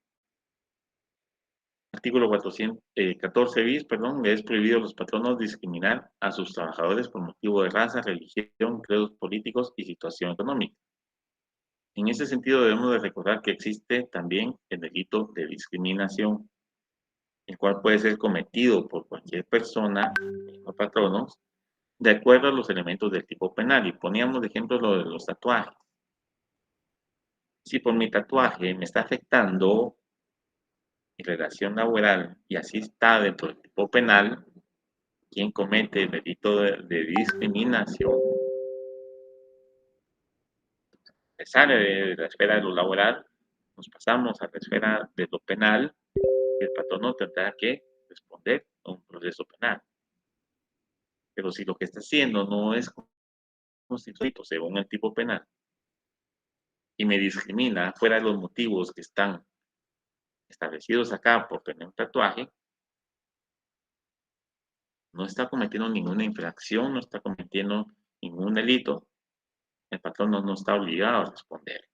Artículo 14 bis, perdón, es prohibido a los patronos discriminar a sus trabajadores por motivo de raza, religión, credos políticos y situación económica. En ese sentido, debemos de recordar que existe también el delito de discriminación, el cual puede ser cometido por cualquier persona o patronos de acuerdo a los elementos del tipo penal. Y poníamos de ejemplo lo de los tatuajes. Si por mi tatuaje me está afectando mi relación laboral y así está dentro del tipo penal, quien comete el delito de discriminación se sale de la esfera de lo laboral, nos pasamos a la esfera de lo penal y el patrono tendrá que responder a un proceso penal. Pero si lo que está haciendo no es constituido según el tipo penal y me discrimina fuera de los motivos que están establecidos acá por tener un tatuaje, no está cometiendo ninguna infracción, no está cometiendo ningún delito, el patrón no está obligado a responder.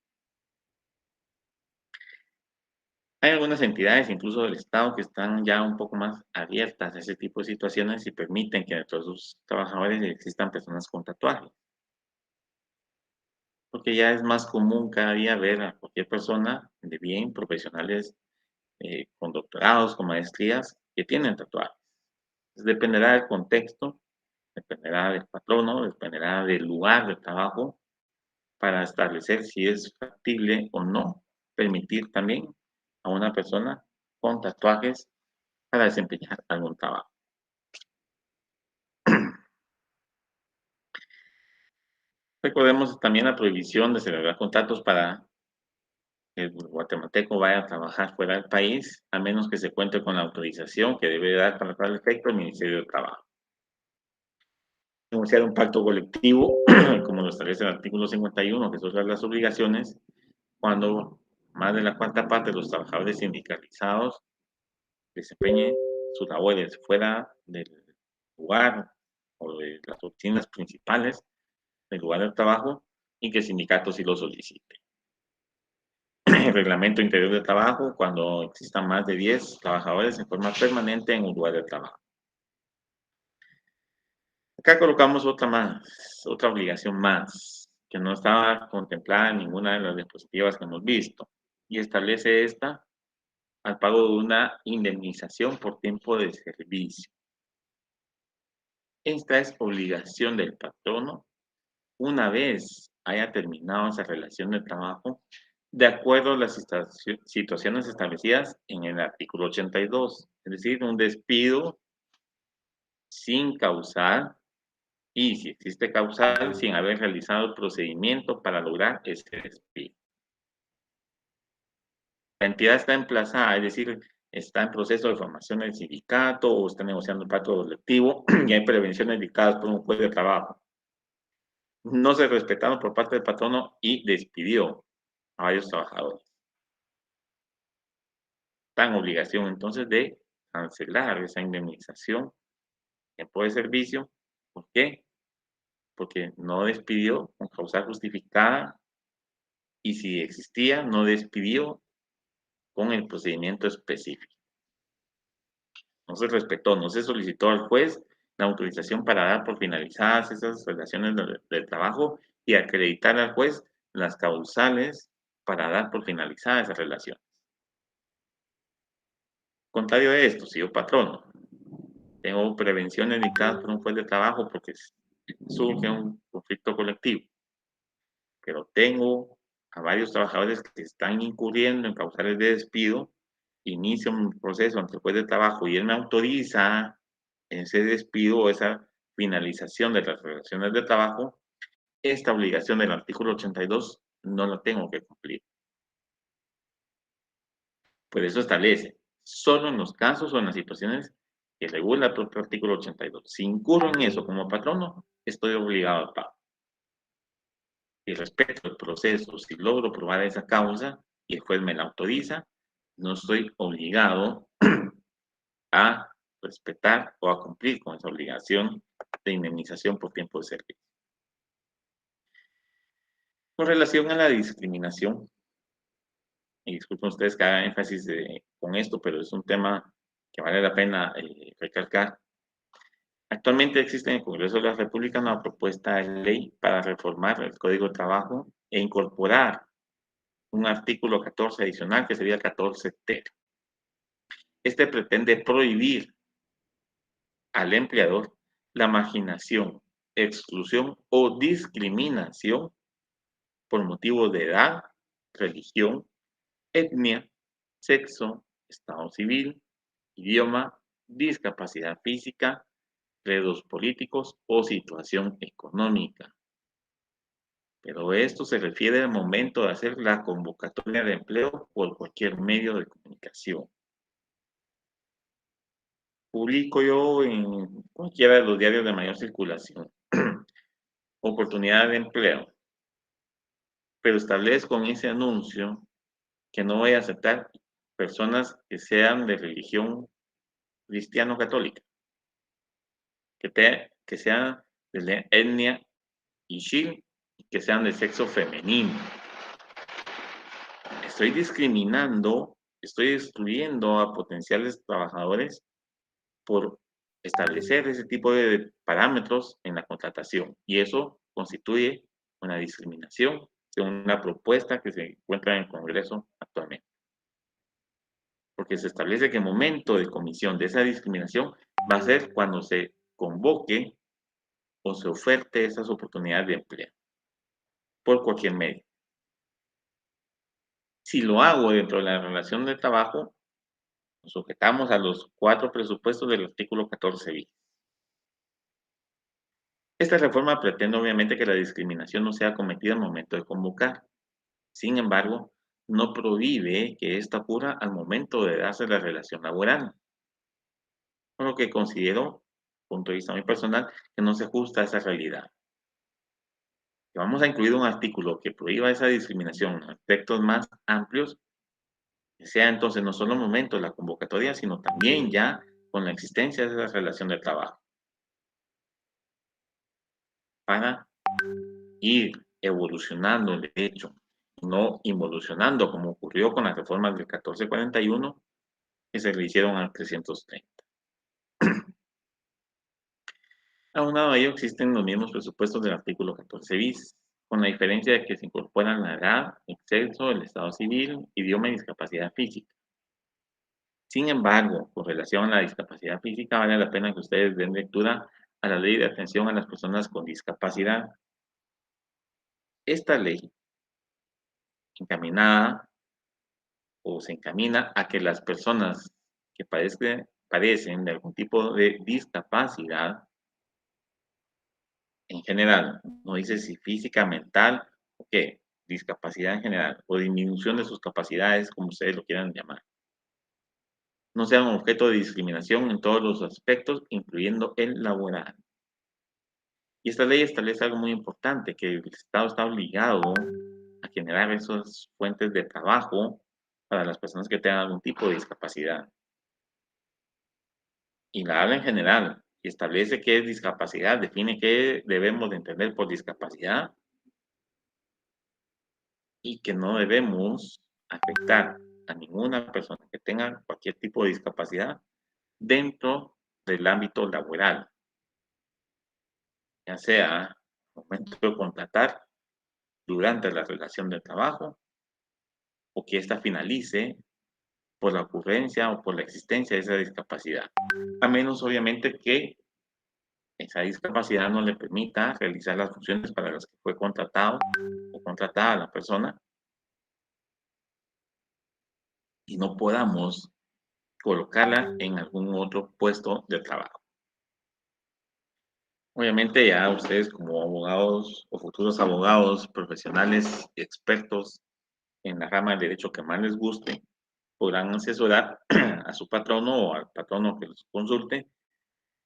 Hay algunas entidades, incluso del Estado, que están ya un poco más abiertas a ese tipo de situaciones y permiten que dentro de sus trabajadores existan personas con tatuajes. Porque ya es más común cada día ver a cualquier persona de bien, profesionales con doctorados, con maestrías, que tienen tatuajes. Dependerá del contexto, dependerá del patrono, dependerá del lugar de trabajo para establecer si es factible o no permitir también a una persona con tatuajes para desempeñar algún trabajo. Recordemos también la prohibición de celebrar contratos para que el guatemalteco vaya a trabajar fuera del país, a menos que se cuente con la autorización que debe dar para tal efecto el Ministerio de Trabajo. Negociar un pacto colectivo, como lo establece el artículo 51, que son las obligaciones, cuando más de la cuarta parte de los trabajadores sindicalizados desempeñen sus labores fuera del lugar o de las oficinas principales del lugar de trabajo y que el sindicato sí lo solicite. El reglamento interior de trabajo cuando existan más de 10 trabajadores en forma permanente en un lugar de trabajo. Acá colocamos otra obligación más, que no estaba contemplada en ninguna de las diapositivas que hemos visto, y establece esta al pago de una indemnización por tiempo de servicio. Esta es obligación del patrono una vez haya terminado esa relación de trabajo, de acuerdo a las situaciones establecidas en el artículo 82, es decir, un despido sin causal y, si existe causal, sin haber realizado el procedimiento para lograr ese despido. La entidad está emplazada, es decir, está en proceso de formación del sindicato o está negociando el pacto colectivo y hay prevenciones dictadas por un juez de trabajo. no se respetaron por parte del patrono y despidió a varios trabajadores. Tan obligación entonces de cancelar esa indemnización en por el servicio. ¿Por qué? Porque no despidió con causa justificada y si existía, no despidió con el procedimiento específico. No se respetó, no se solicitó al juez la autorización para dar por finalizadas esas relaciones de trabajo y acreditar al juez las causales para dar por finalizadas esas relaciones. Contrario a esto, si yo patrono tengo prevenciones dictadas por un juez de trabajo porque surge un conflicto colectivo, pero tengo a varios trabajadores que están incurriendo en causales de despido, inicio un proceso ante el juez de trabajo y él me autoriza ese despido o esa finalización de las relaciones de trabajo, esta obligación del artículo 82 no la tengo que cumplir. Por eso establece, solo en los casos o en las situaciones que regula el propio artículo 82. Si incurro en eso como patrono, estoy obligado al pago. Y respeto el proceso, si logro probar esa causa y el juez me la autoriza, no estoy obligado a respetar o a cumplir con esa obligación de indemnización por tiempo de servicio. Con relación a la discriminación, y disculpen ustedes que haga énfasis con esto, pero es un tema que vale la pena recalcar. Actualmente existe en el Congreso de la República una propuesta de ley para reformar el Código de Trabajo e incorporar un artículo 14 adicional que sería el 14 ter. Este pretende prohibir al empleador la marginación, exclusión o discriminación por motivos de edad, religión, etnia, sexo, estado civil, idioma, discapacidad física, credos políticos o situación económica. Pero esto se refiere al momento de hacer la convocatoria de empleo por cualquier medio de comunicación. Publico yo en cualquiera de los diarios de mayor circulación oportunidad de empleo, pero establezco en ese anuncio que no voy a aceptar personas que sean de religión cristiano-católica, que sean de la etnia Ixil y que sean de sexo femenino. Estoy discriminando, estoy excluyendo a potenciales trabajadores por establecer ese tipo de parámetros en la contratación y eso constituye una discriminación según una propuesta que se encuentra en el Congreso actualmente. Porque se establece que el momento de comisión de esa discriminación va a ser cuando se convoque o se oferte esas oportunidades de empleo por cualquier medio. Si lo hago dentro de la relación de trabajo, nos sujetamos a los 4 presupuestos del artículo 14 bis. Esta reforma pretende obviamente que la discriminación no sea cometida al momento de convocar. Sin embargo, no prohíbe que esta ocurra al momento de darse la relación laboral. Por lo que considero, punto de vista muy personal, que no se ajusta a esa realidad. Que vamos a incluir un artículo que prohíba esa discriminación en aspectos más amplios, que sea entonces no solo el momento de la convocatoria, sino también ya con la existencia de esa relación de trabajo. Para ir evolucionando el derecho, no involucionando como ocurrió con las reformas del 1441 que se le hicieron al 330. Aunado a ello, existen los mismos presupuestos del artículo 14 bis, con la diferencia de que se incorporan la edad, el sexo, el estado civil, idioma y discapacidad física. Sin embargo, con relación a la discapacidad física, vale la pena que ustedes den lectura a la Ley de Atención a las Personas con Discapacidad. Esta ley, encaminada o se encamina a que las personas que padecen de algún tipo de discapacidad, en general, no dice si física, mental o qué, discapacidad en general, o disminución de sus capacidades, como ustedes lo quieran llamar, no sean objeto de discriminación en todos los aspectos, incluyendo el laboral. Y esta ley establece algo muy importante, que el Estado está obligado a generar esas fuentes de trabajo para las personas que tengan algún tipo de discapacidad. Y la habla en general, y establece qué es discapacidad, define qué debemos de entender por discapacidad y que no debemos afectar a ninguna persona que tenga cualquier tipo de discapacidad dentro del ámbito laboral, ya sea al momento de contratar, durante la relación de trabajo o que ésta finalice por la ocurrencia o por la existencia de esa discapacidad, a menos obviamente que esa discapacidad no le permita realizar las funciones para las que fue contratado o contratada la persona y no podamos colocarla en algún otro puesto de trabajo. Obviamente ya ustedes como abogados o futuros abogados profesionales expertos en la rama del derecho que más les guste, podrán asesorar a su patrono o al patrono que los consulte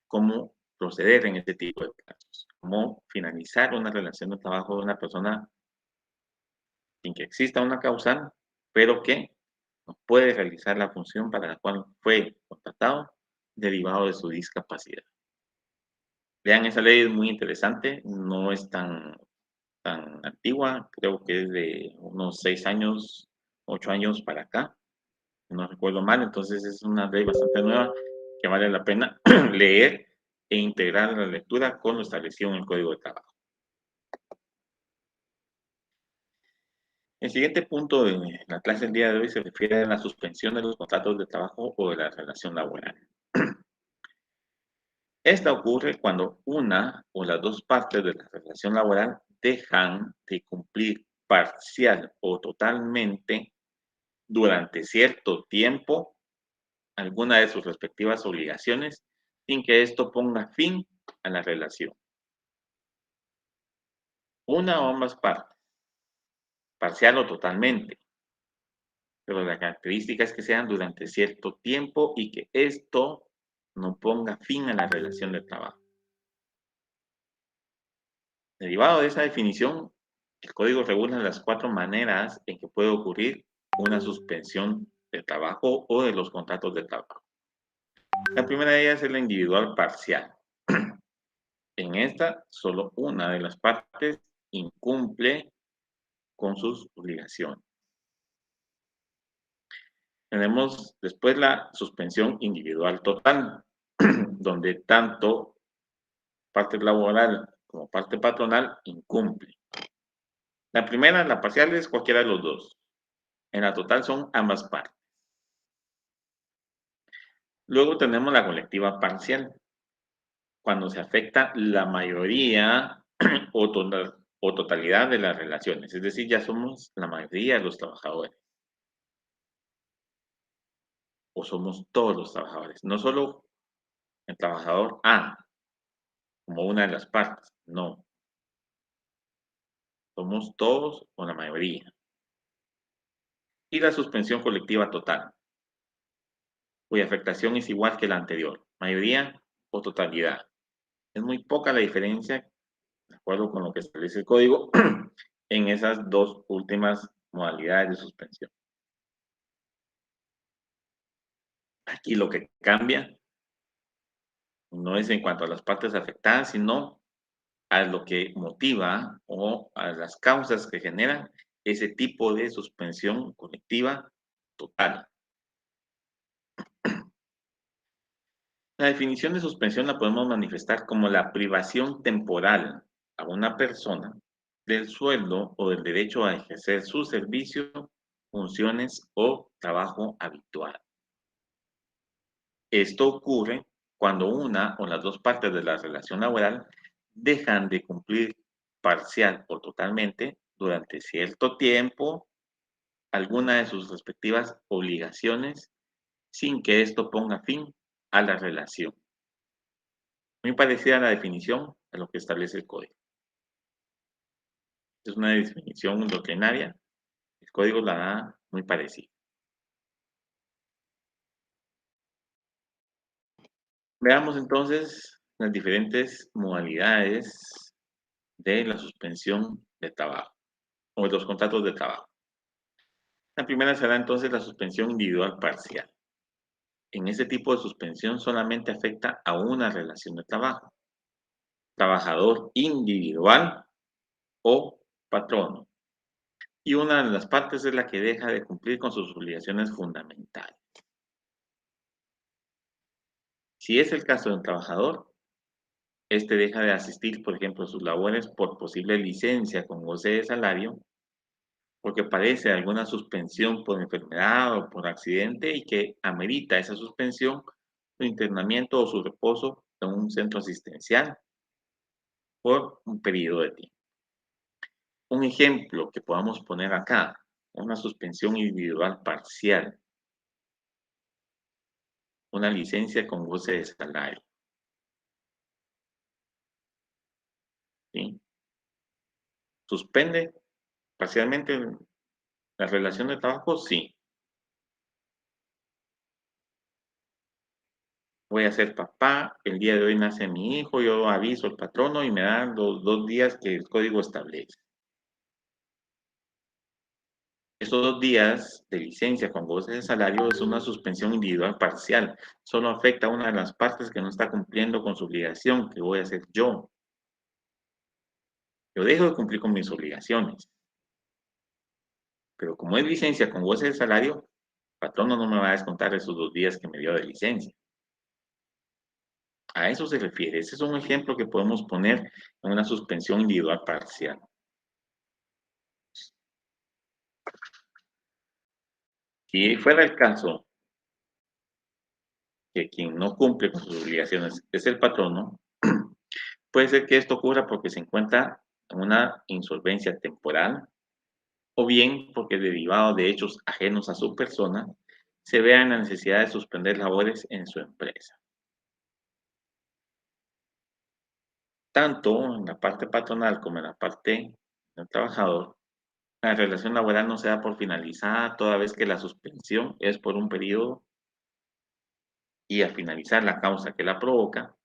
cómo proceder en este tipo de casos, cómo finalizar una relación de trabajo de una persona sin que exista una causal, pero que no puede realizar la función para la cual fue contratado derivado de su discapacidad. Vean, esa ley es muy interesante, no es tan antigua, creo que es de unos 6 años, 8 años para acá, no recuerdo mal, entonces es una ley bastante nueva que vale la pena leer e integrar la lectura con lo establecido en el Código de Trabajo. El siguiente punto de la clase del día de hoy se refiere a la suspensión de los contratos de trabajo o de la relación laboral. Esta ocurre cuando una o las dos partes de la relación laboral dejan de cumplir parcial o totalmente durante cierto tiempo alguna de sus respectivas obligaciones sin que esto ponga fin a la relación. Una o ambas partes, parcial o totalmente, pero la característica es que sean durante cierto tiempo y que esto no ponga fin a la relación de trabajo. Derivado de esa definición, el código regula las 4 maneras en que puede ocurrir una suspensión de trabajo o de los contratos de trabajo. La primera de ellas es la individual parcial. En esta, solo una de las partes incumple con sus obligaciones. Tenemos después la suspensión individual total, donde tanto parte laboral como parte patronal incumple. La primera, la parcial, es cualquiera de los dos. En la total son ambas partes. Luego tenemos la colectiva parcial, cuando se afecta la mayoría o totalidad de las relaciones, es decir, ya somos la mayoría de los trabajadores o somos todos los trabajadores, no solo el trabajador A como una de las partes, no, somos todos o la mayoría. Y la suspensión colectiva total, cuya afectación es igual que la anterior, mayoría o totalidad. Es muy poca la diferencia, de acuerdo con lo que establece el código, en esas dos últimas modalidades de suspensión. Aquí lo que cambia no es en cuanto a las partes afectadas, sino a lo que motiva o a las causas que generan ese tipo de suspensión colectiva total. La definición de suspensión la podemos manifestar como la privación temporal a una persona del sueldo o del derecho a ejercer su servicio, funciones o trabajo habitual. Esto ocurre cuando una o las dos partes de la relación laboral dejan de cumplir parcial o totalmente durante cierto tiempo alguna de sus respectivas obligaciones sin que esto ponga fin a la relación. Muy parecida a la definición a lo que establece el código. Es una definición doctrinaria, el código la da muy parecida. Veamos entonces las diferentes modalidades de la suspensión de trabajo o de los contratos de trabajo. La primera será entonces la suspensión individual parcial. En este tipo de suspensión solamente afecta a una relación de trabajo, trabajador individual o patrono, y una de las partes es la que deja de cumplir con sus obligaciones fundamentales. Si es el caso de un trabajador, este deja de asistir, por ejemplo, a sus labores por posible licencia con goce de salario, porque padece alguna suspensión por enfermedad o por accidente y que amerita esa suspensión, su internamiento o su reposo en un centro asistencial por un periodo de tiempo. Un ejemplo que podamos poner acá, una suspensión individual parcial, una licencia con goce de salario, ¿sí? ¿Suspende parcialmente la relación de trabajo? Sí. Voy a ser papá, el día de hoy nace mi hijo, yo aviso al patrono y me dan los 2 días que el código establece. Esos 2 días de licencia con goce de salario es una suspensión individual parcial. Solo afecta a una de las partes que no está cumpliendo con su obligación, que voy a hacer yo. Yo dejo de cumplir con mis obligaciones, pero como es licencia con goce de salario, el patrono no me va a descontar esos 2 días que me dio de licencia. A eso se refiere. Ese es un ejemplo que podemos poner en una suspensión individual parcial. Si fuera el caso que quien no cumple con sus obligaciones es el patrono, puede ser que esto ocurra porque se encuentra en una insolvencia temporal o bien porque derivado de hechos ajenos a su persona, se vea en la necesidad de suspender labores en su empresa. Tanto en la parte patronal como en la parte del trabajador, la relación laboral no se da por finalizada toda vez que la suspensión es por un periodo y al finalizar la causa que la provoca,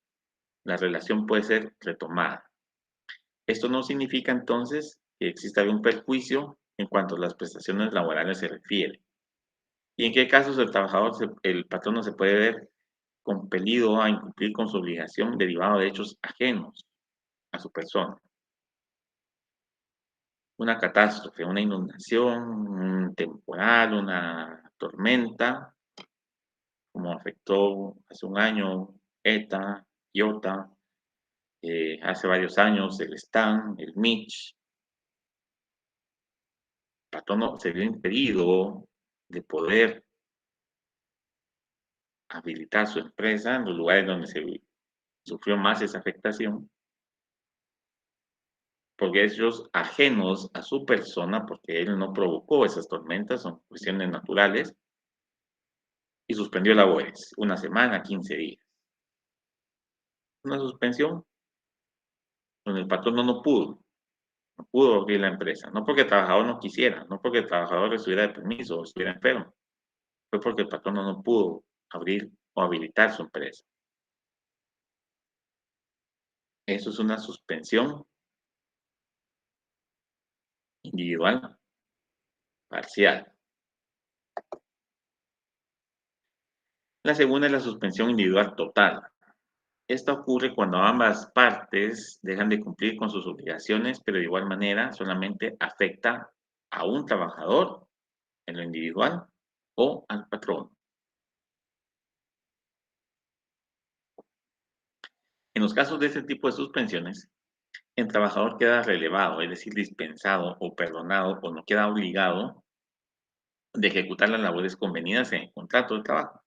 la relación puede ser retomada. Esto no significa entonces que exista algún perjuicio en cuanto a las prestaciones laborales se refiere. ¿Y en qué casos el patrono se puede ver compelido a incumplir con su obligación derivado de hechos ajenos a su persona? Una catástrofe, una inundación, un temporal, una tormenta, como afectó hace un año ETA, Iota, hace varios años el Stan, el Mitch. El patrono se vio impedido de poder habilitar su empresa en los lugares donde se sufrió más esa afectación, porque hechos ajenos a su persona, porque él no provocó esas tormentas, son cuestiones naturales, y suspendió labores, una semana, 15 días. Una suspensión donde el patrón no pudo abrir la empresa, no porque el trabajador no quisiera, no porque el trabajador estuviera de permiso o estuviera enfermo, fue porque el patrón no pudo abrir o habilitar su empresa. Eso es una suspensión individual parcial. La segunda es la suspensión individual total. Esta ocurre cuando ambas partes dejan de cumplir con sus obligaciones, pero de igual manera solamente afecta a un trabajador en lo individual o al patrón. En los casos de este tipo de suspensiones, el trabajador queda relevado, es decir, dispensado o perdonado o no queda obligado de ejecutar las labores convenidas en el contrato de trabajo,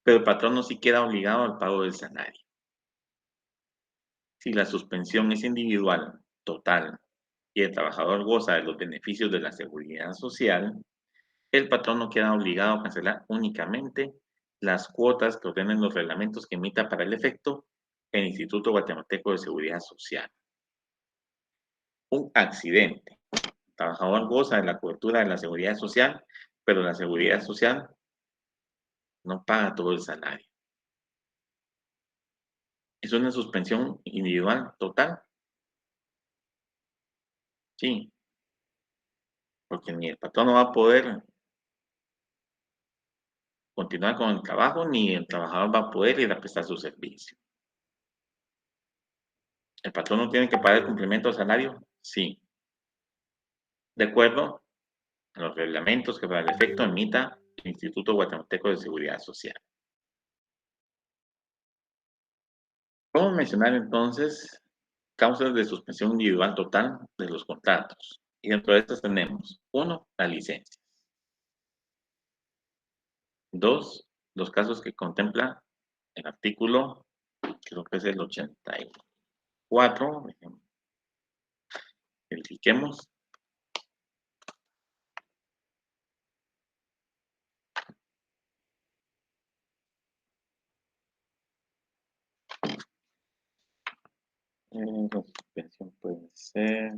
pero el patrón no sí queda obligado al pago del salario. Si la suspensión es individual, total, y el trabajador goza de los beneficios de la seguridad social, el patrón no queda obligado a cancelar únicamente las cuotas que ordenen los reglamentos que emita para el efecto el Instituto Guatemalteco de Seguridad Social. Un accidente. El trabajador goza de la cobertura de la seguridad social, pero la seguridad social no paga todo el salario. ¿Es una suspensión individual total? Sí, porque ni el patrón no va a poder continuar con el trabajo, ni el trabajador va a poder ir a prestar su servicio. ¿El patrón no tiene que pagar el complemento al salario? Sí, de acuerdo a los reglamentos que para el efecto emita el Instituto Guatemalteco de Seguridad Social. Vamos a mencionar entonces causas de suspensión individual total de los contratos. Y dentro de estas tenemos, uno, la licencia. Dos, los casos que contempla el artículo, creo que es el 84, verifiquemos. La suspensión puede ser.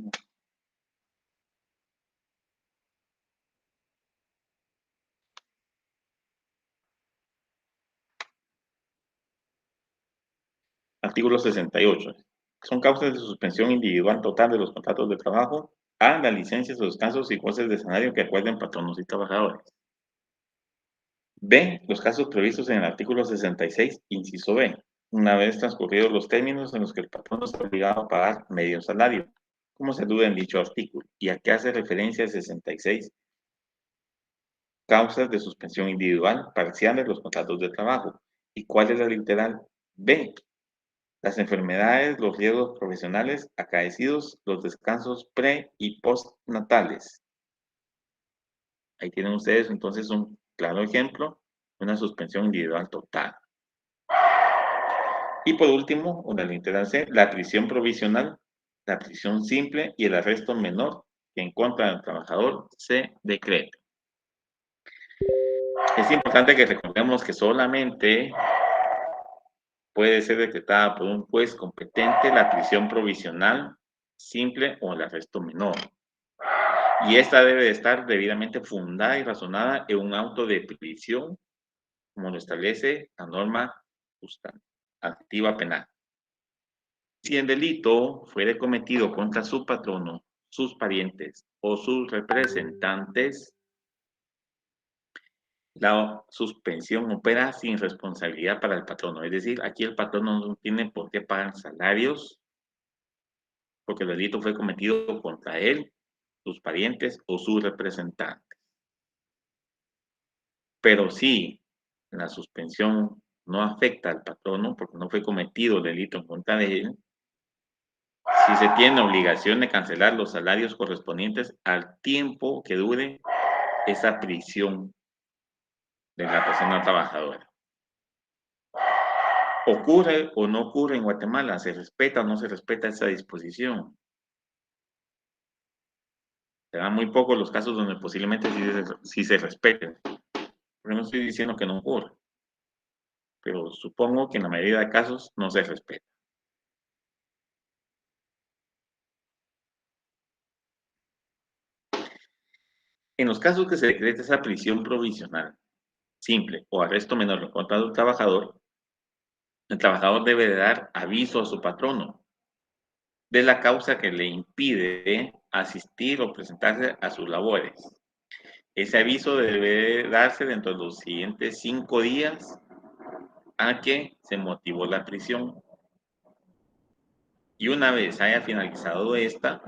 Artículo 68. Son causas de suspensión individual total de los contratos de trabajo a las licencias, los casos y goces de salario que acuerden patronos y trabajadores. B. Los casos previstos en el artículo 66, inciso B, una vez transcurridos los términos en los que el patrón está obligado a pagar medio salario, como se alude en dicho artículo, y a qué hace referencia el 66, causas de suspensión individual parcial de los contratos de trabajo. ¿Y cuál es la literal B? Las enfermedades, los riesgos profesionales acaecidos, los descansos pre y postnatales. Ahí tienen ustedes entonces un claro ejemplo, una suspensión individual total. Y por último, una literal C, la prisión provisional, la prisión simple y el arresto menor que en contra del trabajador se decreta. Es importante que recordemos que solamente puede ser decretada por un juez competente la prisión provisional simple o el arresto menor. Y esta debe de estar debidamente fundada y razonada en un auto de prisión, como lo establece la norma sustantiva penal. Si el delito fuere cometido contra su patrono, sus parientes o sus representantes, la suspensión opera sin responsabilidad para el patrono. Es decir, aquí el patrono no tiene por qué pagar salarios porque el delito fue cometido contra él, sus parientes o sus representantes. Pero si la suspensión no afecta al patrono porque no fue cometido el delito en contra de él, si se tiene obligación de cancelar los salarios correspondientes al tiempo que dure esa prisión de la persona trabajadora. ¿Ocurre o no ocurre en Guatemala? ¿Se respeta o no se respeta esa disposición? Serán muy pocos los casos donde posiblemente sí se respeten. Pero no estoy diciendo que no ocurre, pero supongo que en la mayoría de casos no se respeta. En los casos que se decrete esa prisión provisional, simple o arresto menor en contra del trabajador, el trabajador debe de dar aviso a su patrono de la causa que le impide asistir o presentarse a sus labores. Ese aviso debe darse dentro de los siguientes 5 días a que se motivó la prisión. Y una vez haya finalizado esta,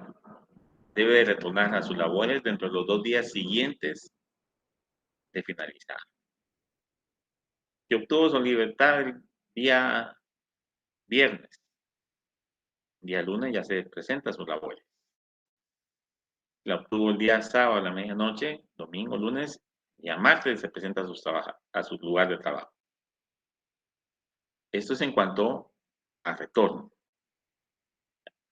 debe de retornar a sus labores dentro de los 2 días siguientes de finalizar. Si obtuvo su libertad el día viernes, día lunes ya se presenta a sus labores. La obtuvo el día sábado a la medianoche, domingo, lunes, y a martes se presenta a su lugar de trabajo. Esto es en cuanto a retorno.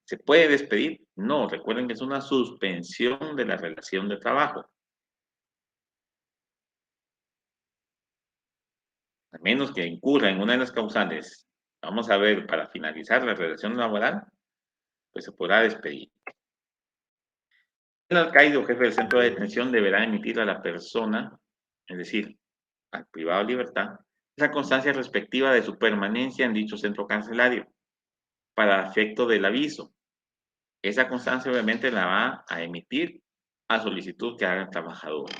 ¿Se puede despedir? No, recuerden que es una suspensión de la relación de trabajo. A menos que incurra en una de las causales, vamos a ver, para finalizar la relación laboral, pues se podrá despedir. El alcaide o jefe del centro de detención deberá emitir a la persona, es decir, al privado de libertad, la constancia respectiva de su permanencia en dicho centro carcelario para efecto del aviso. Esa constancia obviamente la va a emitir a solicitud que haga el trabajador.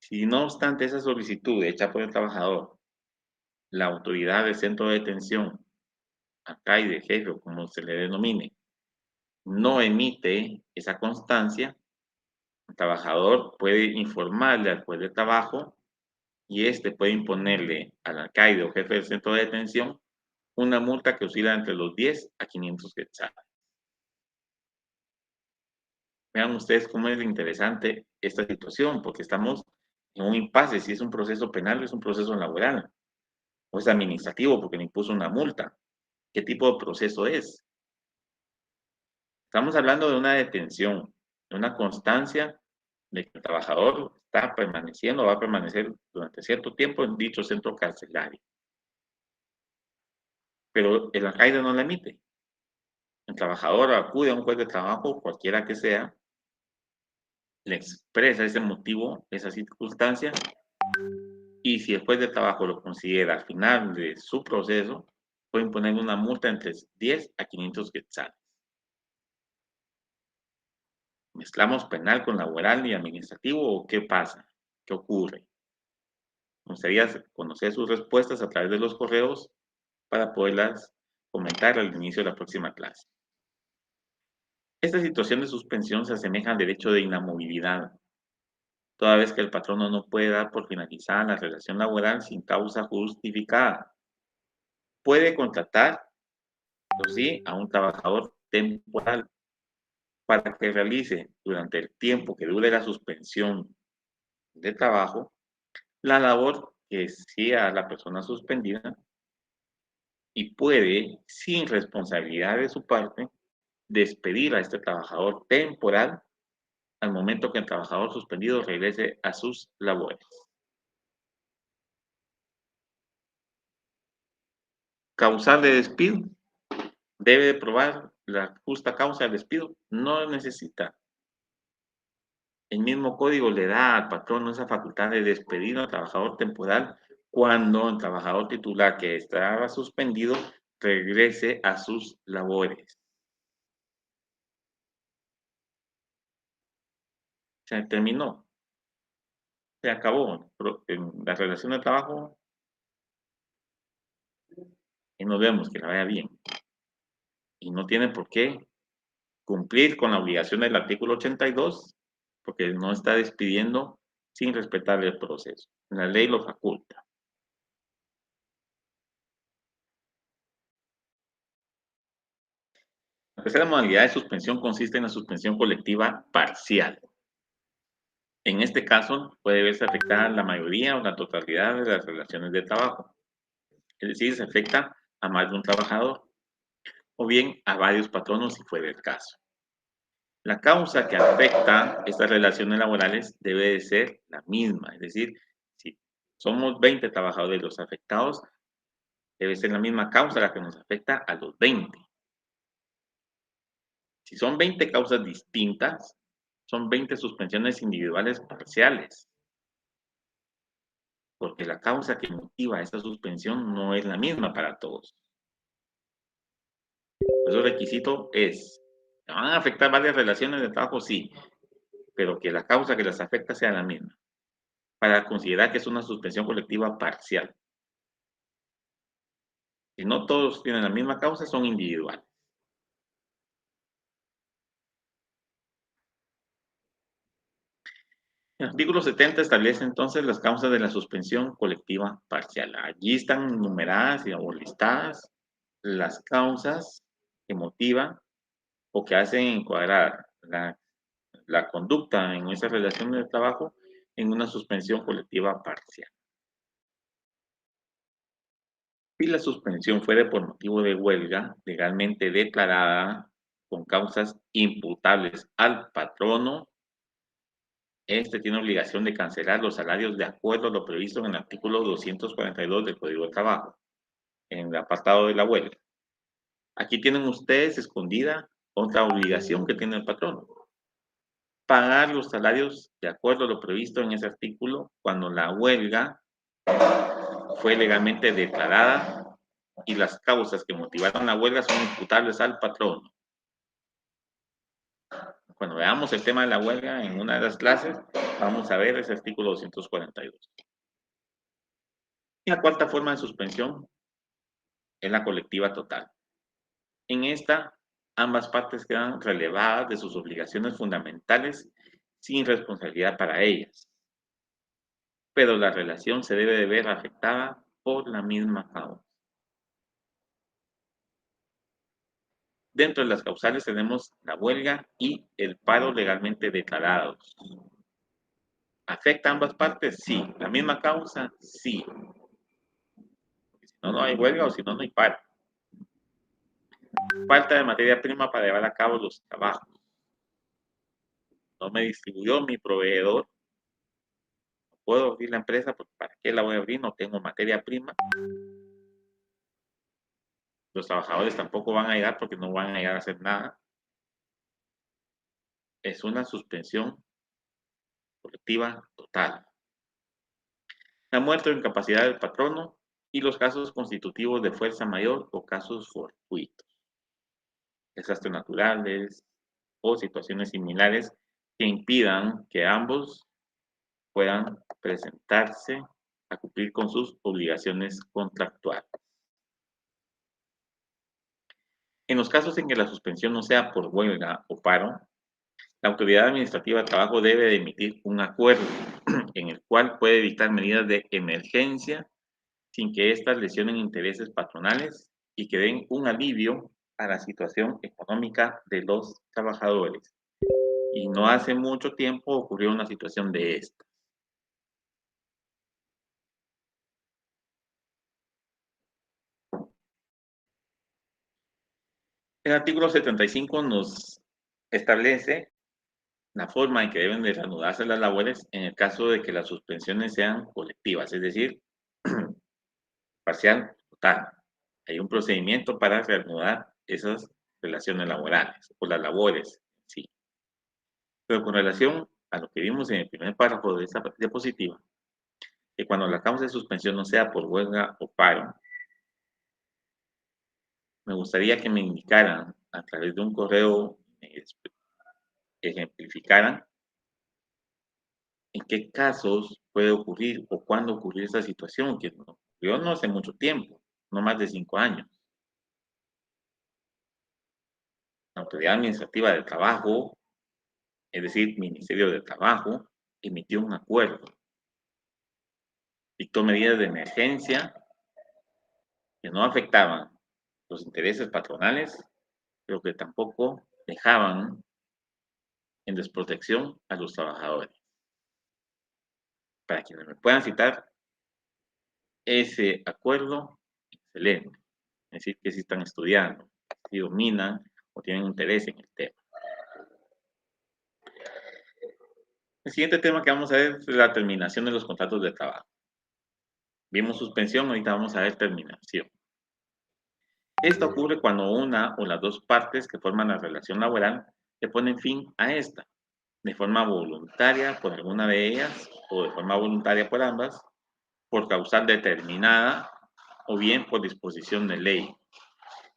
Si no obstante esa solicitud hecha por el trabajador, la autoridad del centro de detención, alcaide, jefe o como se le denomine, no emite esa constancia, el trabajador puede informarle al juez de trabajo y este puede imponerle al alcaide o jefe del centro de detención una multa que oscila entre los 10 a 500 quetzales. Vean ustedes cómo es interesante esta situación, porque estamos en un impasse, si es un proceso penal o es un proceso laboral, o es administrativo porque le impuso una multa. ¿Qué tipo de proceso es? Estamos hablando de una detención, de una constancia de que el trabajador está permaneciendo o va a permanecer durante cierto tiempo en dicho centro carcelario, pero el alcaide no la emite. El trabajador acude a un juez de trabajo, cualquiera que sea, le expresa ese motivo, esa circunstancia, y si el juez de trabajo lo considera al final de su proceso, puede imponer una multa entre 10 a 500 quetzales. ¿Mezclamos penal con laboral y administrativo o qué pasa? ¿Qué ocurre? Me gustaría conocer sus respuestas a través de los correos para poderlas comentar al inicio de la próxima clase. Esta situación de suspensión se asemeja al derecho de inamovilidad, toda vez que el patrono no puede dar por finalizada la relación laboral sin causa justificada. Puede contratar, sí, a un trabajador temporal para que realice durante el tiempo que dure la suspensión de trabajo la labor que sea la persona suspendida y puede, sin responsabilidad de su parte, despedir a este trabajador temporal al momento que el trabajador suspendido regrese a sus labores. Causal de despido. Debe de probar la justa causa del despido. No necesita. El mismo código le da al patrón esa facultad de despedir al trabajador temporal cuando el trabajador titular que estaba suspendido regrese a sus labores. Se terminó, se acabó en la relación de trabajo y nos vemos, que la vaya bien. Y no tiene por qué cumplir con la obligación del artículo 82 porque no está despidiendo sin respetar el proceso. La ley lo faculta. La tercera modalidad de suspensión consiste en la suspensión colectiva parcial. En este caso, puede verse afectada la mayoría o la totalidad de las relaciones de trabajo. Es decir, se afecta a más de un trabajador o bien a varios patronos si fuera el caso. La causa que afecta estas relaciones laborales debe de ser la misma, es decir, si somos 20 trabajadores los afectados, debe ser la misma causa la que nos afecta a los 20. Si son 20 causas distintas, son 20 suspensiones individuales parciales, porque la causa que motiva esta suspensión no es la misma para todos. Por eso el requisito es, ¿van a afectar varias relaciones de trabajo? Sí, pero que la causa que las afecta sea la misma, para considerar que es una suspensión colectiva parcial. Si no todos tienen la misma causa, son individuales. El artículo 70 establece entonces las causas de la suspensión colectiva parcial. Allí están numeradas o listadas las causas que motivan o que hacen encuadrar la conducta en esa relación de trabajo en una suspensión colectiva parcial. Si la suspensión fuera por motivo de huelga legalmente declarada con causas imputables al patrono, este tiene obligación de cancelar los salarios de acuerdo a lo previsto en el artículo 242 del Código de Trabajo, en el apartado de la huelga. Aquí tienen ustedes escondida otra obligación que tiene el patrono: pagar los salarios de acuerdo a lo previsto en ese artículo cuando la huelga fue legalmente declarada y las causas que motivaron la huelga son imputables al patrono. Cuando veamos el tema de la huelga en una de las clases, vamos a ver ese artículo 242. Y la cuarta forma de suspensión es la colectiva total. En esta, ambas partes quedan relevadas de sus obligaciones fundamentales sin responsabilidad para ellas, pero la relación se debe de ver afectada por la misma causa. Dentro de las causales tenemos la huelga y el paro legalmente declarados. ¿Afecta a ambas partes? Sí. ¿La misma causa? Sí. Porque si no, no hay huelga o si no, no hay paro. Falta de materia prima para llevar a cabo los trabajos. No me distribuyó mi proveedor. No puedo abrir la empresa porque ¿para qué la voy a abrir? No tengo materia prima. Los trabajadores tampoco van a llegar porque no van a llegar a hacer nada. Es una suspensión colectiva total. La muerte o incapacidad del patrono y los casos constitutivos de fuerza mayor o casos fortuitos. Desastres naturales o situaciones similares que impidan que ambos puedan presentarse a cumplir con sus obligaciones contractuales. En los casos en que la suspensión no sea por huelga o paro, la Autoridad Administrativa de Trabajo debe de emitir un acuerdo en el cual puede dictar medidas de emergencia sin que éstas lesionen intereses patronales y que den un alivio a la situación económica de los trabajadores. Y no hace mucho tiempo ocurrió una situación de esta. El artículo 75 nos establece la forma en que deben de reanudarse las labores en el caso de que las suspensiones sean colectivas, es decir, parcial, total. Hay un procedimiento para reanudar esas relaciones laborales o las labores, sí. Pero con relación a lo que vimos en el primer párrafo de esta diapositiva, que cuando la causa de suspensión no sea por huelga o paro, me gustaría que me indicaran a través de un correo, ejemplificaran en qué casos puede ocurrir o cuándo ocurrió esta situación, que no ocurrió no hace mucho tiempo, no más de 5 años. La Autoridad Administrativa del Trabajo, es decir, Ministerio de Trabajo, emitió un acuerdo, dictó medidas de emergencia que no afectaban los intereses patronales, pero que tampoco dejaban en desprotección a los trabajadores. Para quienes me puedan citar ese acuerdo, excelente. Es decir, que si están estudiando, si dominan o tienen interés en el tema. El siguiente tema que vamos a ver es la terminación de los contratos de trabajo. Vimos suspensión, ahorita vamos a ver terminación. Esto ocurre cuando una o las dos partes que forman la relación laboral le ponen fin a esta, de forma voluntaria por alguna de ellas o de forma voluntaria por ambas, por causal determinada o bien por disposición de ley,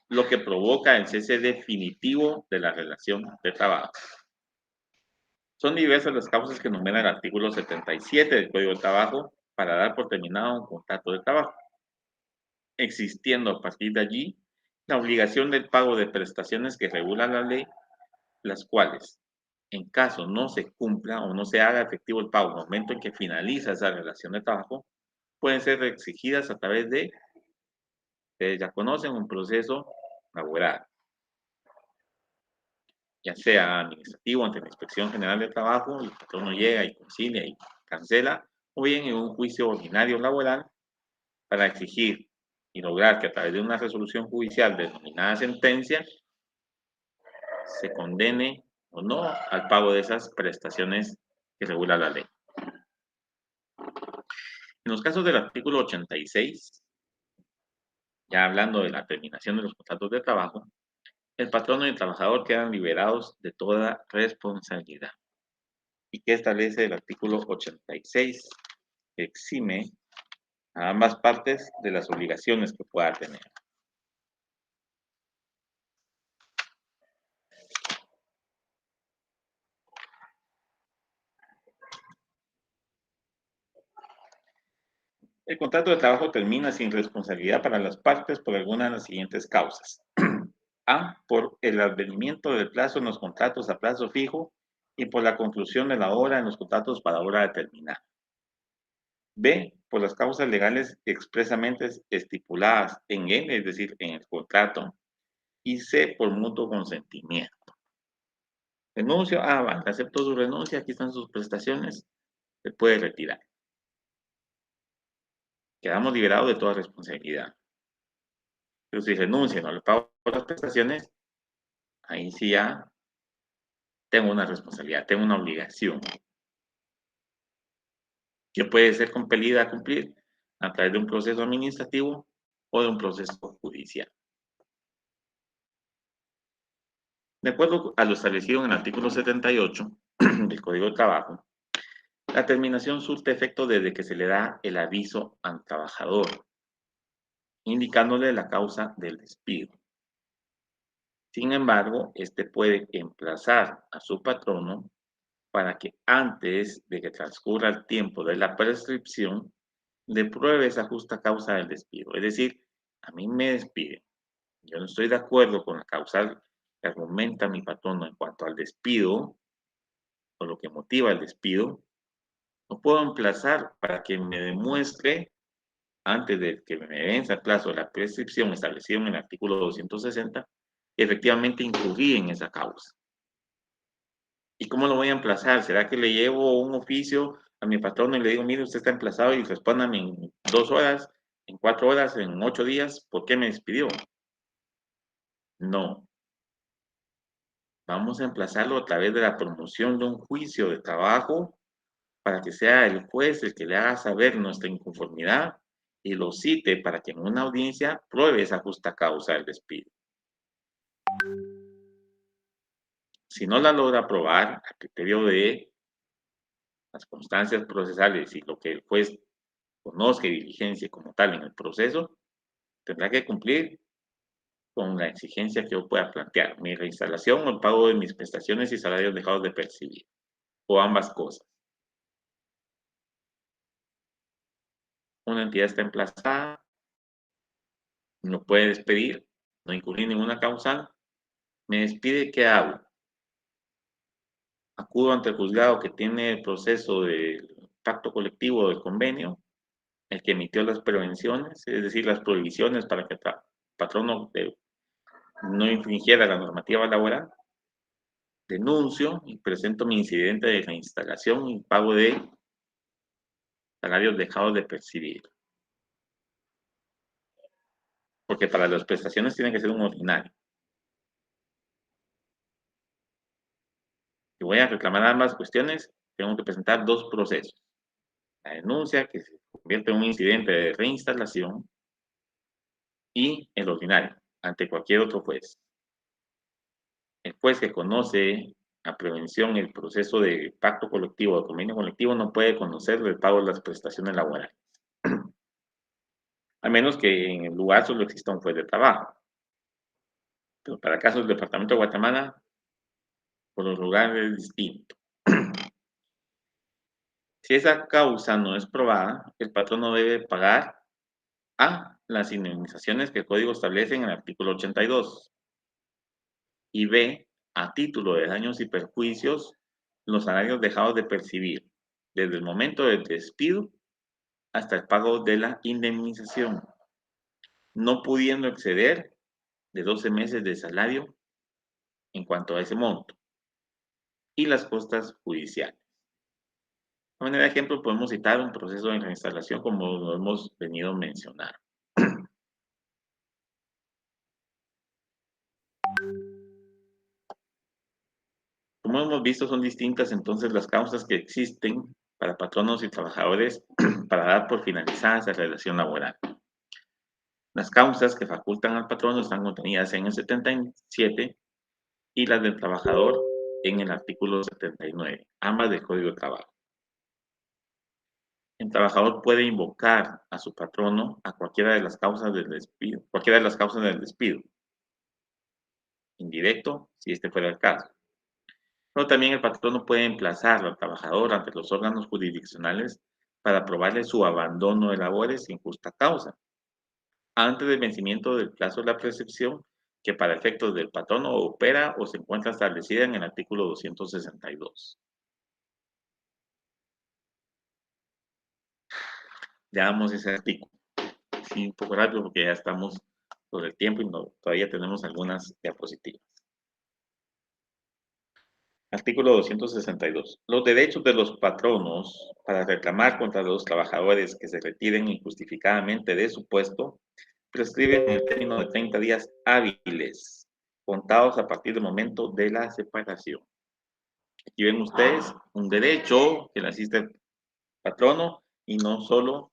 lo que provoca el cese definitivo de la relación de trabajo. Son diversas las causas que enumera el artículo 77 del Código del Trabajo para dar por terminado un contrato de trabajo, existiendo a partir de allí la obligación del pago de prestaciones que regula la ley, las cuales, en caso no se cumpla o no se haga efectivo el pago en el momento en que finaliza esa relación de trabajo, pueden ser exigidas a través de, ustedes ya conocen, un proceso laboral, ya sea administrativo ante la Inspección General de Trabajo, el patrono llega y concilia y cancela, o bien en un juicio ordinario laboral para exigir y lograr que a través de una resolución judicial denominada sentencia se condene o no al pago de esas prestaciones que regula la ley. En los casos del artículo 86, ya hablando de la terminación de los contratos de trabajo, el patrono y el trabajador quedan liberados de toda responsabilidad. ¿Y qué establece el artículo 86? Exime a ambas partes de las obligaciones que pueda tener. El contrato de trabajo termina sin responsabilidad para las partes por alguna de las siguientes causas. A, por el advenimiento del plazo en los contratos a plazo fijo y por la conclusión de la obra en los contratos para obra determinada. B, por las causas legales expresamente estipuladas en él, es decir, en el contrato. Y C, por mutuo consentimiento. Renuncio, vale, acepto su renuncia, aquí están sus prestaciones, se puede retirar. Quedamos liberados de toda responsabilidad. Pero si renuncia, no le pago las prestaciones, ahí sí ya tengo una responsabilidad, tengo una obligación que puede ser compelida a cumplir a través de un proceso administrativo o de un proceso judicial. De acuerdo a lo establecido en el artículo 78 del Código de Trabajo, la terminación surte efecto desde que se le da el aviso al trabajador, indicándole la causa del despido. Sin embargo, este puede emplazar a su patrono para que antes de que transcurra el tiempo de la prescripción, le pruebe esa justa causa del despido. Es decir, a mí me despiden. Yo no estoy de acuerdo con la causa que argumenta mi patrono en cuanto al despido o lo que motiva el despido. No puedo emplazar para que me demuestre antes de que me venza el plazo de la prescripción establecido en el artículo 260, efectivamente incurrí en esa causa. ¿Y cómo lo voy a emplazar? ¿Será que le llevo un oficio a mi patrón y le digo, mire, usted está emplazado y respóndame en 2 horas, en 4 horas, en 8 días, ¿por qué me despidió? No. Vamos a emplazarlo a través de la promoción de un juicio de trabajo para que sea el juez el que le haga saber nuestra inconformidad y lo cite para que en una audiencia pruebe esa justa causa del despido. Si no la logra probar a criterio de las constancias procesales y lo que el juez conozca y diligencia como tal en el proceso, tendrá que cumplir con la exigencia que yo pueda plantear, mi reinstalación o el pago de mis prestaciones y salarios dejados de percibir, o ambas cosas. Una entidad está emplazada, no puede despedir, no incurrir en ninguna causal, me despide, ¿qué hago? Acudo ante el juzgado que tiene el proceso del pacto colectivo o del convenio, el que emitió las prevenciones, es decir, las prohibiciones para que el patrono no infringiera la normativa laboral, denuncio y presento mi incidente de reinstalación y pago de salarios dejados de percibir. Porque para las prestaciones tiene que ser un ordinario. Si voy a reclamar ambas cuestiones, tengo que presentar dos procesos. La denuncia, que se convierte en un incidente de reinstalación, y el ordinario, ante cualquier otro juez. El juez que conoce a prevención el proceso de pacto colectivo o convenio colectivo no puede conocer el pago de las prestaciones laborales, a menos que en el lugar solo exista un juez de trabajo. Pero para casos del Departamento de Guatemala, por lo regular es distinto. Si esa causa no es probada, el patrón no debe pagar A, las indemnizaciones que el código establece en el artículo 82 y B, a título de daños y perjuicios, los salarios dejados de percibir desde el momento del despido hasta el pago de la indemnización, no pudiendo exceder de 12 meses de salario en cuanto a ese monto y las costas judiciales. De manera de ejemplo, podemos citar un proceso de reinstalación como lo hemos venido mencionando. Como hemos visto, son distintas entonces las causas que existen para patronos y trabajadores para dar por finalizada esa relación laboral. Las causas que facultan al patrono están contenidas en el 77 y las del trabajador en el artículo 79, ambas del Código de Trabajo. El trabajador puede invocar a su patrono a cualquiera de las causas del despido, cualquiera de las causas del despido, indirecto, si este fuera el caso. Pero también el patrono puede emplazar al trabajador ante los órganos jurisdiccionales para probarle su abandono de labores sin justa causa, antes del vencimiento del plazo de la prescripción, que para efectos del patrono opera o se encuentra establecida en el artículo 262. Veamos ese artículo. Sí, un poco rápido porque ya estamos sobre el tiempo y todavía tenemos algunas diapositivas. Artículo 262. Los derechos de los patronos para reclamar contra los trabajadores que se retiren injustificadamente de su puesto prescriben en el término de 30 días hábiles, contados a partir del momento de la separación. Aquí ven ustedes un derecho que le asiste el patrono y no solo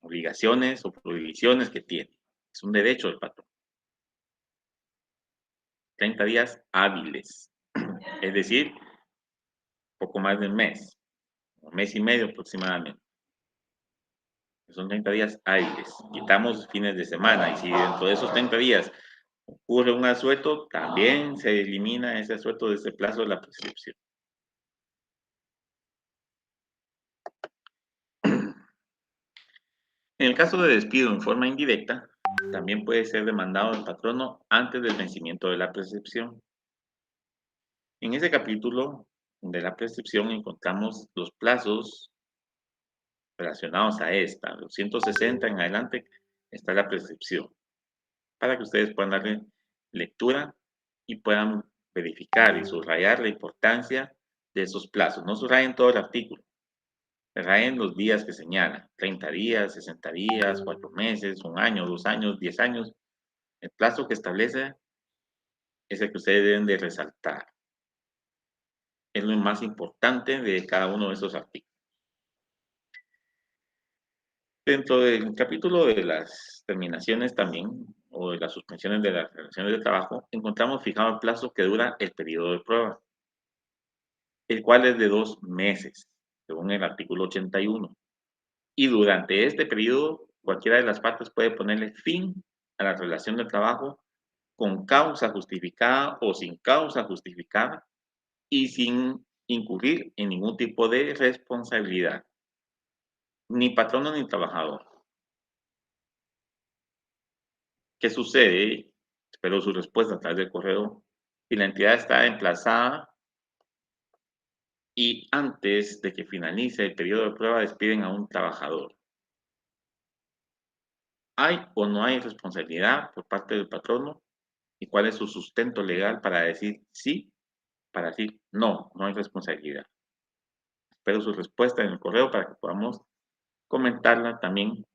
obligaciones o prohibiciones que tiene. Es un derecho del patrón. 30 días hábiles, es decir, poco más de un mes y medio aproximadamente. Son 30 días hábiles. Quitamos fines de semana y si dentro de esos 30 días ocurre un asueto, también se elimina ese asueto de ese plazo de la prescripción. En el caso de despido en forma indirecta, también puede ser demandado el patrono antes del vencimiento de la prescripción. En ese capítulo de la prescripción encontramos los plazos relacionados a esta. Los 160 en adelante está la prescripción, para que ustedes puedan darle lectura y puedan verificar y subrayar la importancia de esos plazos. No subrayen todo el artículo, subrayen los días que señalan, 30 días, 60 días, 4 meses, 1 año, 2 años, 10 años. El plazo que establece es el que ustedes deben de resaltar. Es lo más importante de cada uno de esos artículos. Dentro del capítulo de las terminaciones también, o de las suspensiones de las relaciones de trabajo, encontramos fijado el plazo que dura el periodo de prueba, el cual es de 2 meses, según el artículo 81. Y durante este periodo, cualquiera de las partes puede ponerle fin a la relación de trabajo con causa justificada o sin causa justificada y sin incurrir en ningún tipo de responsabilidad, ni patrono ni trabajador. ¿Qué sucede? Espero su respuesta a través del correo. Si la entidad está emplazada y antes de que finalice el periodo de prueba despiden a un trabajador, ¿hay o no hay responsabilidad por parte del patrono? ¿Y cuál es su sustento legal para decir sí, para decir no, no hay responsabilidad? Espero su respuesta en el correo para que podamos comentarla también,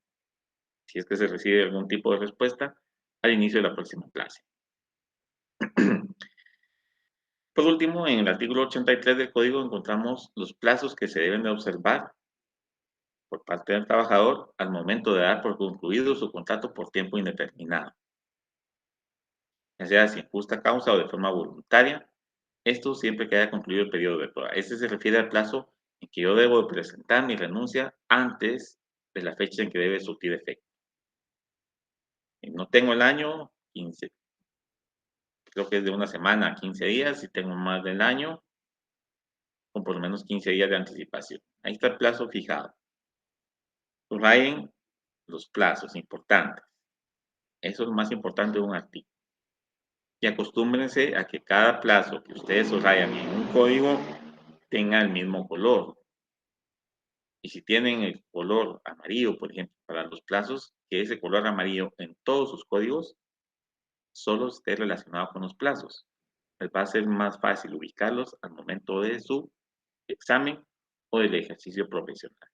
si es que se recibe algún tipo de respuesta, al inicio de la próxima clase. Por último, en el artículo 83 del código encontramos los plazos que se deben de observar por parte del trabajador al momento de dar por concluido su contrato por tiempo indeterminado, ya sea sin justa causa o de forma voluntaria. Esto siempre que haya concluido el periodo de prueba. Este se refiere al plazo en que yo debo presentar mi renuncia antes de la fecha en que debe surtir efecto. No tengo el año, 15, creo que es de 1 semana a 15 días. Si tengo más del año, con por lo menos 15 días de anticipación. Ahí está el plazo fijado. Subrayen los plazos importantes. Eso es lo más importante de un artículo. Y acostúmbrense a que cada plazo que ustedes subrayan en un código tenga el mismo color. Y si tienen el color amarillo, por ejemplo, para los plazos, que ese color amarillo en todos sus códigos solo esté relacionado con los plazos. Les va a ser más fácil ubicarlos al momento de su examen o del ejercicio profesional.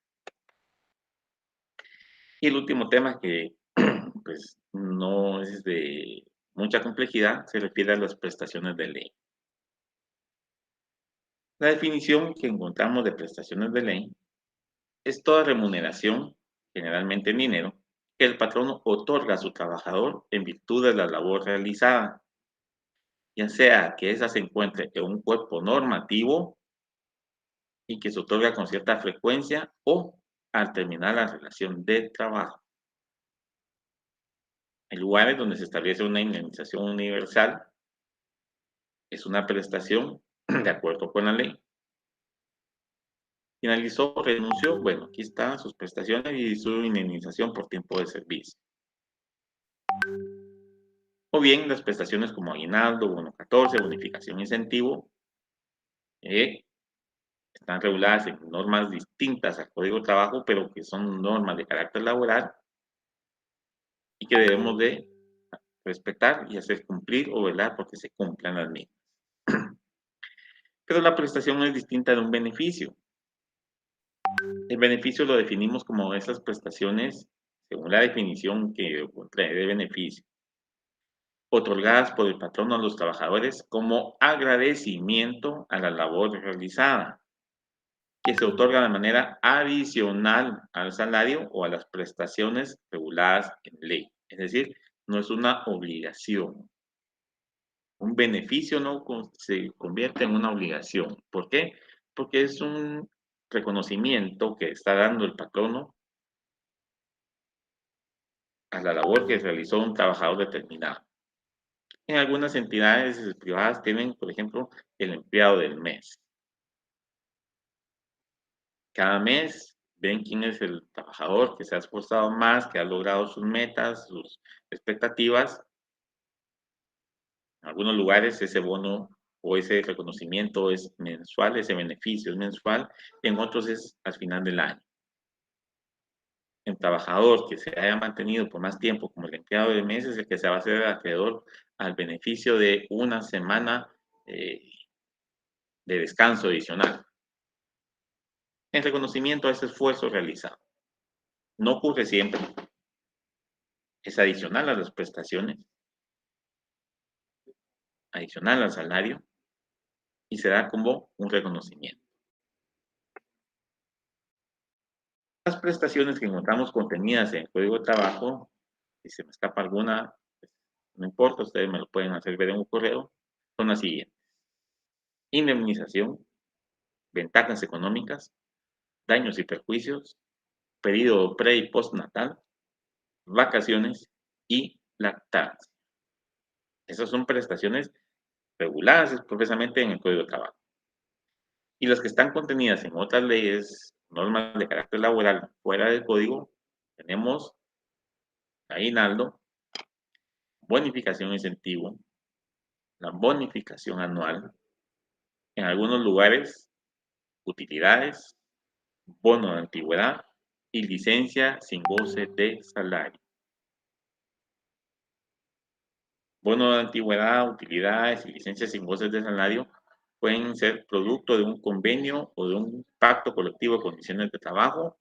Y el último tema que pues no es de mucha complejidad se refiere a las prestaciones de ley. La definición que encontramos de prestaciones de ley es toda remuneración, generalmente en dinero, que el patrono otorga a su trabajador en virtud de la labor realizada, ya sea que ésa se encuentre en un cuerpo normativo y que se otorga con cierta frecuencia o al terminar la relación de trabajo. En lugares donde se establece una indemnización universal, es una prestación de acuerdo con la ley. Finalizó, renunció, bueno, aquí están sus prestaciones y su indemnización por tiempo de servicio. O bien las prestaciones como aguinaldo, bono 14, bonificación, incentivo, están reguladas en normas distintas al Código de Trabajo, pero que son normas de carácter laboral y que debemos de respetar y hacer cumplir o velar porque se cumplan las mismas. Pero la prestación es distinta de un beneficio. El beneficio lo definimos como esas prestaciones, según la definición que trae de beneficio, otorgadas por el patrono a los trabajadores como agradecimiento a la labor realizada, que se otorga de manera adicional al salario o a las prestaciones reguladas en ley. Es decir, no es una obligación. Un beneficio no se convierte en una obligación. ¿Por qué? Porque es un reconocimiento que está dando el patrono a la labor que realizó un trabajador determinado. En algunas entidades privadas tienen, por ejemplo, el empleado del mes. Cada mes ven quién es el trabajador que se ha esforzado más, que ha logrado sus metas, sus expectativas. En algunos lugares ese bono o ese reconocimiento es mensual, ese beneficio es mensual, en otros es al final del año. El trabajador que se haya mantenido por más tiempo como el empleado del mes es el que se va a hacer acreedor al beneficio de una semana de descanso adicional en reconocimiento a ese esfuerzo realizado. No ocurre siempre, es adicional a las prestaciones, adicional al salario y se da como un reconocimiento. Las prestaciones que encontramos contenidas en el Código de Trabajo, si se me escapa alguna, pues, no importa, ustedes me lo pueden hacer ver en un correo, son las siguientes: indemnización, ventajas económicas, daños y perjuicios, periodo pre y postnatal, vacaciones y lactancia. Esas son prestaciones reguladas expresamente en el Código de Trabajo. Y las que están contenidas en otras leyes, normas de carácter laboral fuera del código, tenemos aguinaldo, bonificación incentivo, la bonificación anual, en algunos lugares, utilidades, bono de antigüedad y licencia sin goce de salario. Bono de antigüedad, utilidades y licencias sin goce de salario pueden ser producto de un convenio o de un pacto colectivo de condiciones de trabajo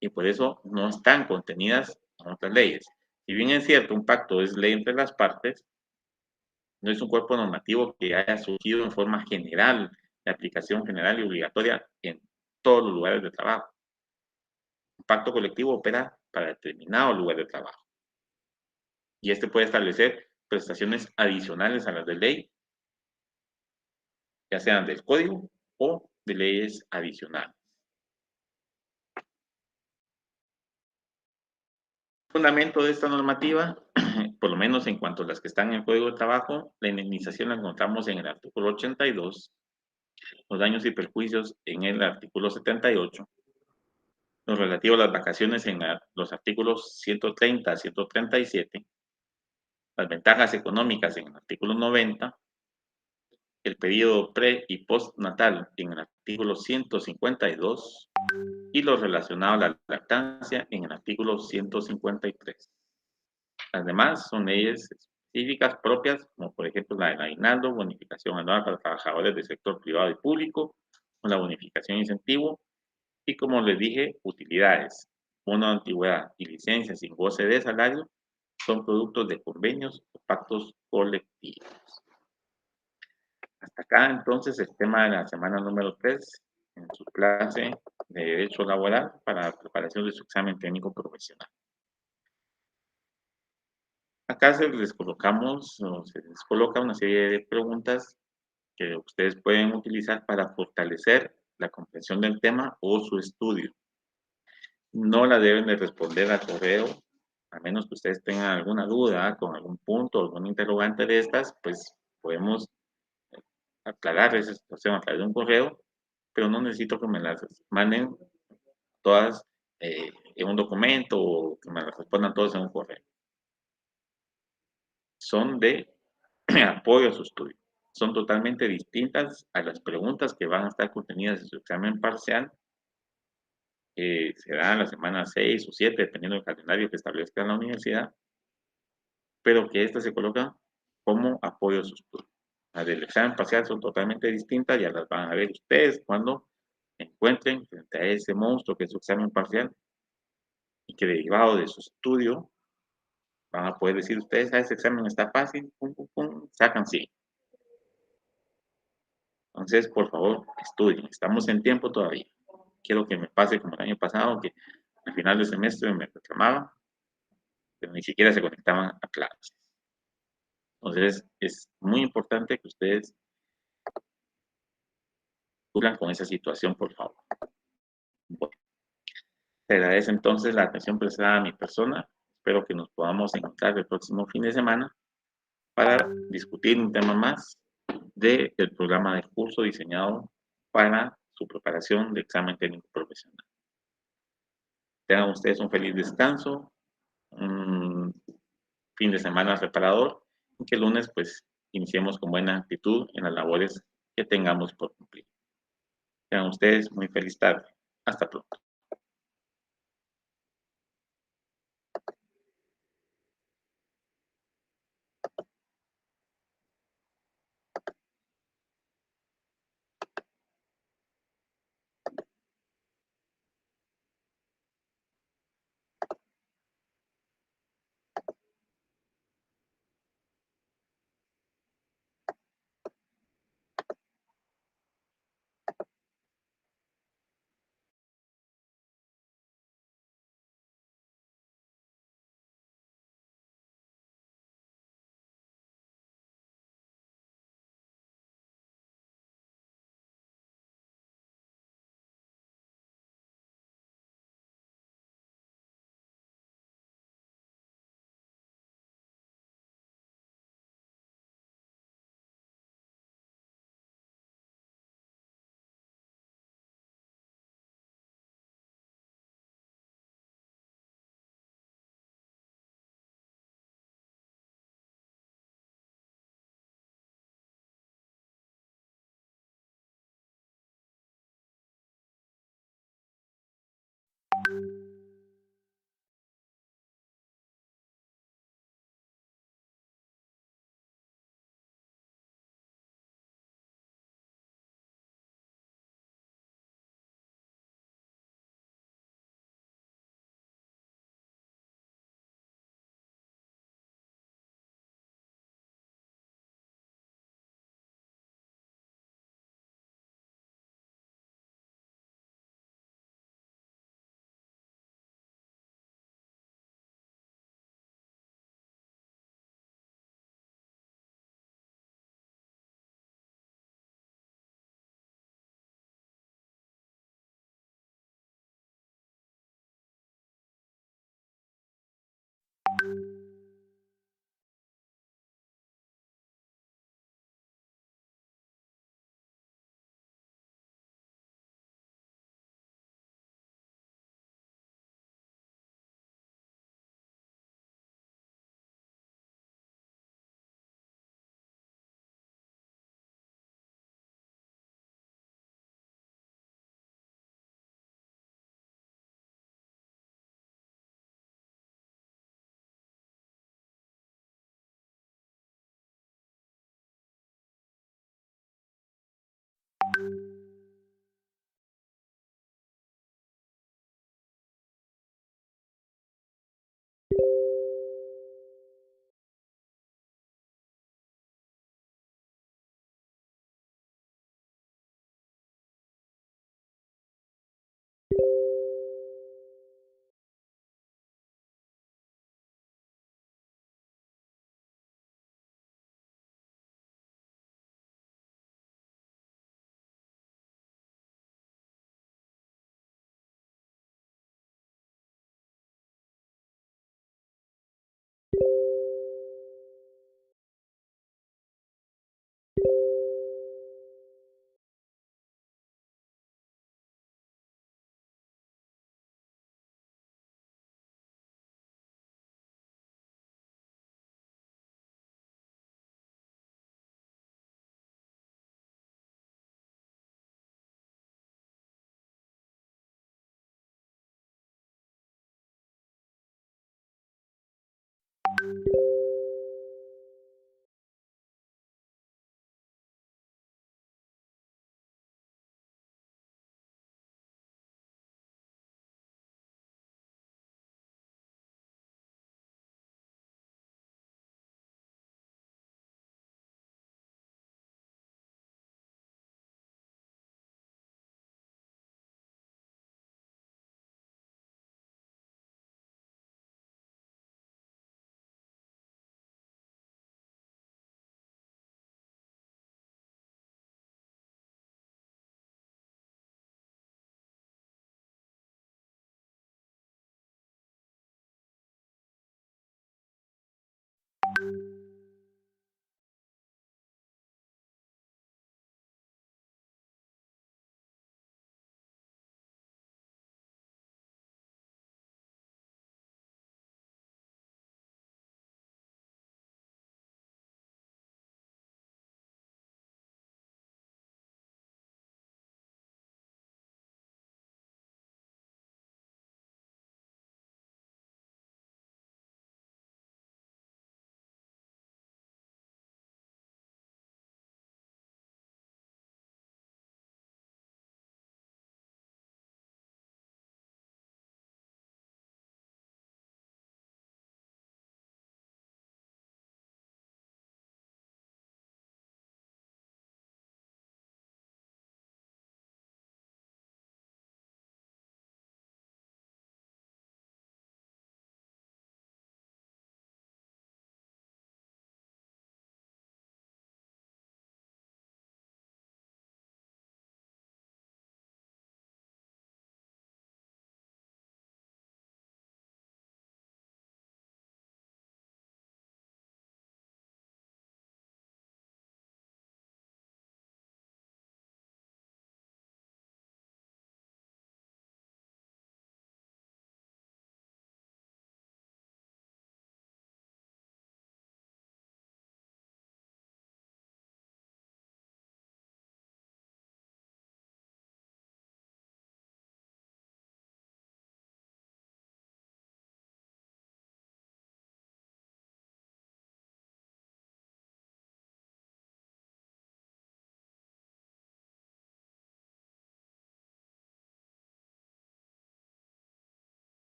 y por eso no están contenidas en otras leyes. Si bien es cierto, un pacto es ley entre las partes, no es un cuerpo normativo que haya surgido en forma general, de aplicación general y obligatoria en todos los lugares de trabajo. Un pacto colectivo opera para determinado lugar de trabajo y este puede establecer prestaciones adicionales a las de ley, ya sean del código o de leyes adicionales. Fundamento de esta normativa, por lo menos en cuanto a las que están en el Código de Trabajo, la indemnización la encontramos en el artículo 82, los daños y perjuicios en el artículo 78, lo relativo a las vacaciones en los artículos 130 a 137, las ventajas económicas en el artículo 90, el periodo pre y postnatal en el artículo 152 y lo relacionado a la lactancia en el artículo 153. Las demás son leyes específicas propias, como por ejemplo la del aguinaldo, bonificación anual para trabajadores del sector privado y público, con la bonificación incentivo, y como les dije, utilidades, bono de antigüedad y licencias sin goce de salario son productos de convenios o pactos colectivos. Hasta acá entonces el tema de la semana número 3 en su clase de Derecho Laboral para la preparación de su examen técnico profesional. Acá se les colocamos o se les coloca una serie de preguntas que ustedes pueden utilizar para fortalecer la comprensión del tema o su estudio. no la deben de responder al correo, a menos que ustedes tengan alguna duda con algún punto, algún interrogante de estas, pues podemos aclarar esa situación a través de un correo, pero no necesito que me las manden todas en un documento o que me las respondan todas en un correo. Son de apoyo a su estudio. Son totalmente distintas a las preguntas que van a estar contenidas en su examen parcial. Será en la semana 6 o 7, dependiendo del calendario que establezca la universidad, pero que estas se colocan como apoyo a su estudio. Las del examen parcial son totalmente distintas, ya las van a ver ustedes cuando se encuentren frente a ese monstruo que es su examen parcial y que derivado de su estudio van a poder decir ustedes, ese examen está fácil, pum, pum, pum, sacan 100. Entonces, por favor, estudien, estamos en tiempo todavía. Quiero que me pase como el año pasado, que al final del semestre me reclamaban, pero ni siquiera se conectaban a clases. Entonces, es muy importante que ustedes cumplan con esa situación, por favor. Bueno, te agradece entonces la atención prestada a mi persona. Espero que nos podamos encontrar el próximo fin de semana para discutir un tema más del programa de curso diseñado para su preparación de examen técnico profesional. Tengan ustedes un feliz descanso, un fin de semana reparador y que el lunes pues iniciemos con buena actitud en las labores que tengamos por cumplir. Tengan ustedes muy feliz tarde. Hasta pronto.